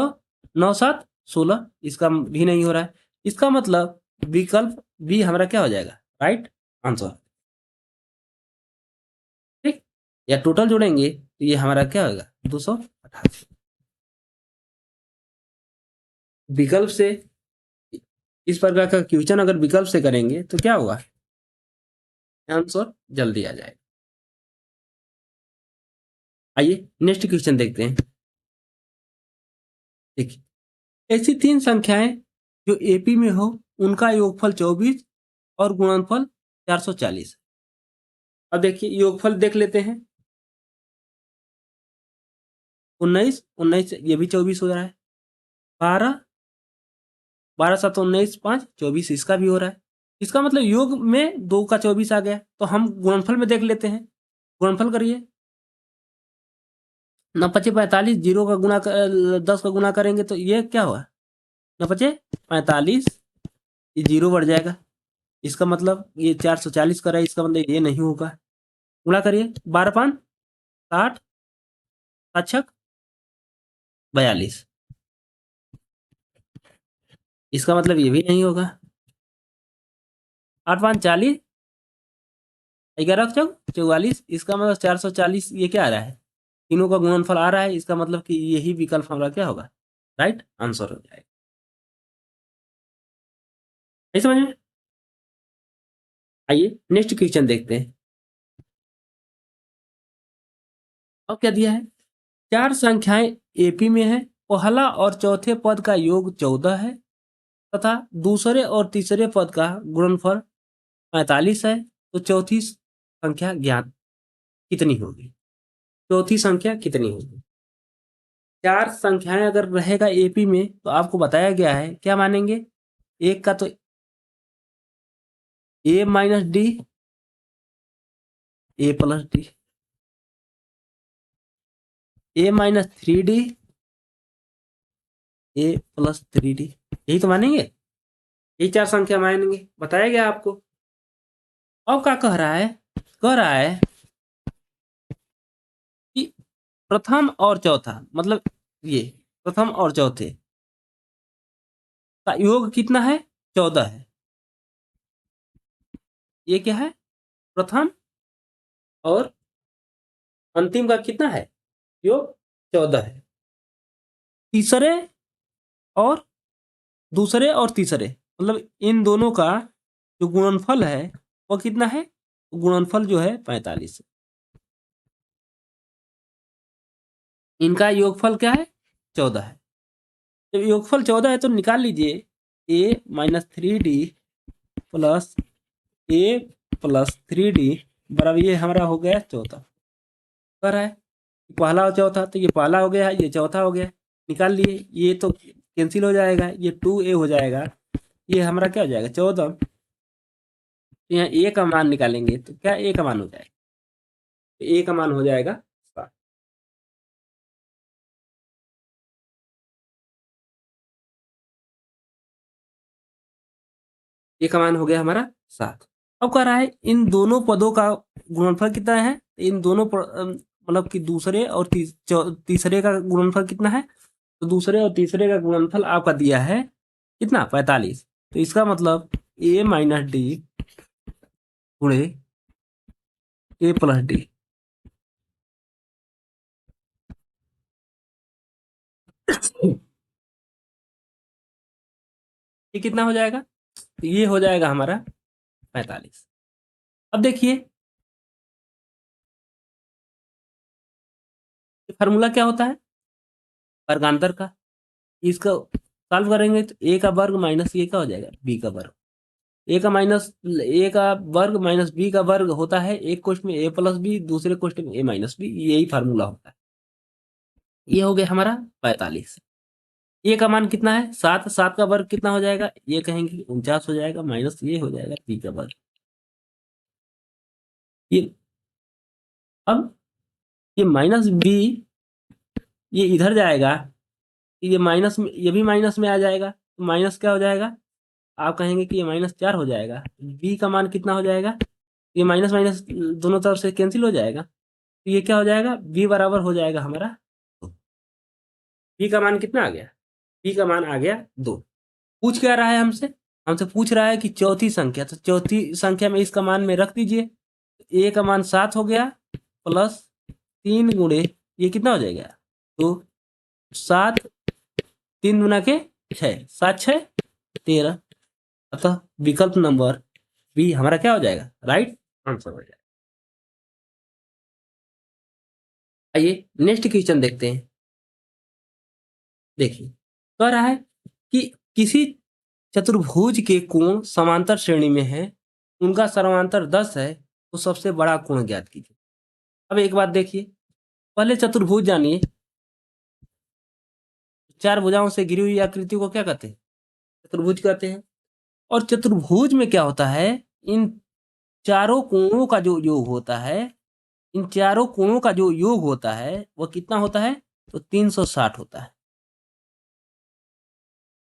9 7 16, इसका भी नहीं हो रहा है। इसका मतलब विकल्प बी हमारा क्या हो जाएगा, राइट आंसर। ठीक, या टोटल जोड़ेंगे तो ये हमारा क्या होगा 288। विकल्प से इस प्रकार का क्वेश्चन अगर विकल्प से करेंगे तो क्या होगा, आंसर जल्दी आ जाएगा। आइए नेक्स्ट क्वेश्चन देखते हैं। देखिए ऐसी 3 संख्याएं जो एपी में हो उनका योगफल 24 और गुणनफल 440। अब देखिए योगफल देख लेते हैं। 19 19 ये भी 24 हो रहा है। 12 12 7 19 5 24, इसका भी हो रहा है। इसका मतलब योग में 2 का 24 आ गया। तो हम गुणनफल में देख लेते हैं। गुणनफल करिए। 9 पचे 45, 0 का गुणा 10 का गुणा करेंगे तो ये क्या हुआ, 9 पचे 45, ये 0 बढ़ जाएगा। इसका मतलब ये 440 का रहा है, इसका मतलब ये नहीं होगा। गुणा करिए 12 5 60, 7 छक 42, इसका मतलब ये भी नहीं होगा। 8 5 40, 11 चौक 44, इसका मतलब 440, ये क्या आ रहा है, तीनों का गुणनफल आ रहा है। इसका मतलब कि यही विकल्प हमारा क्या होगा, राइट आंसर हो जाएगा। नहीं समझ में? आइए नेक्स्ट क्वेश्चन देखते हैं। अब क्या दिया है, 4 संख्याएं एपी में है, पहला और चौथे पद का योग 14 है तथा दूसरे और तीसरे पद का गुणनफल 45 है। तो चौथी संख्या ज्ञात कितनी होगी, चौथी संख्या कितनी होगी। 4 संख्याएं अगर रहेगा एपी में तो आपको बताया गया है क्या मानेंगे, एक का तो ए माइनस डी, ए प्लस डी, ए माइनस 3D, ए प्लस 3D, यही तो मानेंगे। यही 4 संख्या मानेंगे, बताया गया आपको। अब क्या कह रहा है, कह रहा है कि प्रथम और चौथा, मतलब ये प्रथम और चौथे का योग कितना है, 14 है। ये क्या है, प्रथम और अंतिम का कितना है योग, 14 है। तीसरे और दूसरे और तीसरे, मतलब इन दोनों का जो गुणनफल है वो कितना है, गुणनफल जो है 45 है। इनका योगफल क्या है, 14 है। जब योगफल 14 है तो निकाल लीजिए ए माइनस 3D प्लस ए प्लस 3D बराबर ये हमारा हो गया चौथा। कर है पहला और चौथा, तो ये पहला हो गया, ये चौथा हो गया। निकाल लिए, ये तो कैंसिल हो जाएगा, ये 2A हो जाएगा, ये हमारा क्या हो जाएगा 14। तो यहाँ ए का मान निकालेंगे तो क्या ए का मान हो जाएगा, ए का मान हो जाएगा 7। ए का मान हो गया हमारा 7। अब कह रहा है इन दोनों पदों का गुणनफल कितना है, इन दोनों मतलब कि दूसरे और तीसरे का गुणनफल कितना है। तो दूसरे और तीसरे का गुणनफल आपका दिया है कितना, 45। तो इसका मतलब ए माइनस डी गुणे ए प्लस डी, ये कितना हो जाएगा, तो ये हो जाएगा हमारा 45। अब देखिए फार्मूला क्या होता है, वर्गांतर का। इसका सॉल्व करेंगे तो ए का वर्ग माइनस ये क्या हो जाएगा, बी का वर्ग। ए का वर्ग माइनस बी का वर्ग होता है एक कोष्ट में ए प्लस बी, दूसरे कोष्ट में ए माइनस बी, यही फार्मूला होता है। ये हो गया हमारा 45। ए का मान कितना है 7, 7 का वर्ग कितना हो जाएगा, ये कहेंगे 49 हो जाएगा, माइनस ये हो जाएगा बी का वर्ग। ये अब ये माइनस बी ये इधर जाएगा, ये माइनस में, ये भी माइनस में आ जाएगा, तो माइनस क्या हो जाएगा, आप कहेंगे कि ये -4 हो जाएगा। बी का मान कितना हो जाएगा, ये माइनस माइनस दोनों तरफ से कैंसिल हो जाएगा, तो ये क्या हो जाएगा, बी बराबर हो जाएगा हमारा 2। बी का मान कितना आ गया, बी का मान आ गया 2। पूछ क्या रहा है हमसे, हमसे पूछ रहा है कि चौथी संख्या, तो चौथी संख्या में इसका मान में रख दीजिए। ए का मान 7 हो गया, प्लस 3 गुणे ये कितना हो जाएगा, तो 7, 3 गुना के 6, 7 6 13। अतः विकल्प नंबर बी हमारा क्या हो जाएगा, राइट आंसर हो जाएगा। आइए नेक्स्ट क्वेश्चन देखते हैं। देखिए कह रहा है कि किसी चतुर्भुज के कोण समांतर श्रेणी में है, उनका सर्वांतर 10 है, तो सबसे बड़ा कोण ज्ञात कीजिए। अब एक बात देखिए, पहले चतुर्भुज जानिए। 4 भुजाओं से घिरी हुई आकृति को क्या कहते हैं, चतुर्भुज कहते हैं। और चतुर्भुज में क्या होता है, इन चारों कोणों का जो योग होता है, इन चारों कोणों का जो योग होता है वह कितना होता है, तो 360 होता है।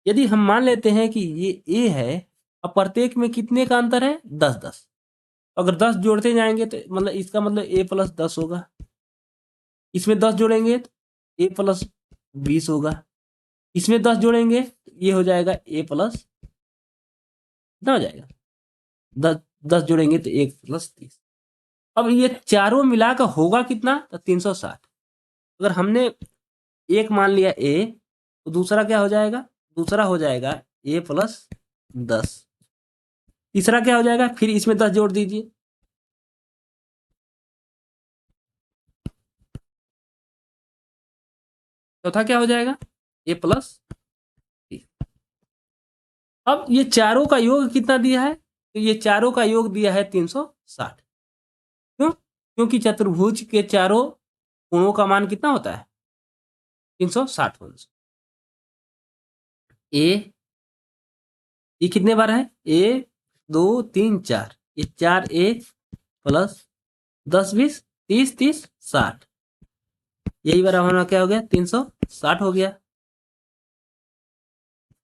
यदि हम मान लेते हैं कि ये ए है और प्रत्येक में कितने का अंतर है, 10 10, अगर 10 जोड़ते जाएंगे तो मतलब इसका मतलब ए प्लस 10 होगा, इसमें 10 जोड़ेंगे तो ए प्लस 20 होगा, इसमें 10 जोड़ेंगे तो ये हो जाएगा ए प्लस, कितना हो जाएगा, 10 10 जोड़ेंगे तो 1 प्लस 30। अब ये चारों मिलाकर होगा कितना, तो 360। अगर हमने एक मान लिया ए, तो दूसरा क्या हो जाएगा, दूसरा हो जाएगा ए प्लस 10, तीसरा क्या हो जाएगा, फिर इसमें 10 जोड़ दीजिए, चौथा क्या हो जाएगा, ए प्लस। अब ये चारों का योग कितना दिया है, तो ये चारों का योग दिया है 360। क्यों, क्योंकि चतुर्भुज के चारों कोणों का मान कितना होता है, 360 होता है। ए ये कितने बार है, 1 2 3 4, ये 4 1 प्लस 10 20 30 30 60, यही बराबर होना क्या हो गया, 360 हो गया।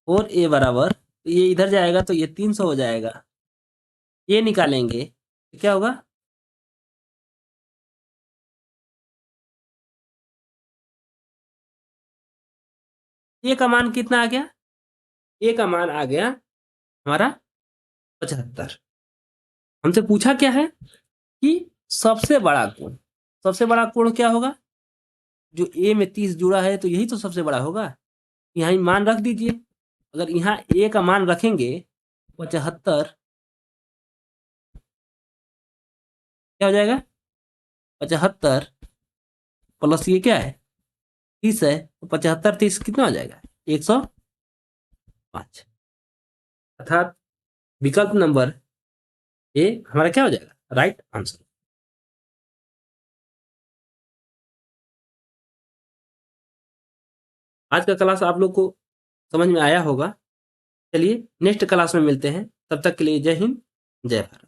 और ए बराबर, ये इधर जाएगा तो ये 300 हो जाएगा, ये निकालेंगे तो क्या होगा, ए का मान कितना आ गया, ए का मान आ गया हमारा 75। हमसे पूछा क्या है कि सबसे बड़ा कोण, सबसे बड़ा कोण क्या होगा, जो ए में 30 जुड़ा है तो यही तो सबसे बड़ा होगा, यहाँ मान रख दीजिए। अगर यहाँ ए का मान रखेंगे 75, क्या हो जाएगा, 75 प्लस ये क्या है 30 है, तो 75 30 कितना हो जाएगा, 105। अर्थात विकल्प नंबर ए हमारा क्या हो जाएगा, राइट आंसर। आज का क्लास आप लोग को समझ में आया होगा। चलिए नेक्स्ट क्लास में मिलते हैं, तब तक के लिए जय हिंद जय भारत।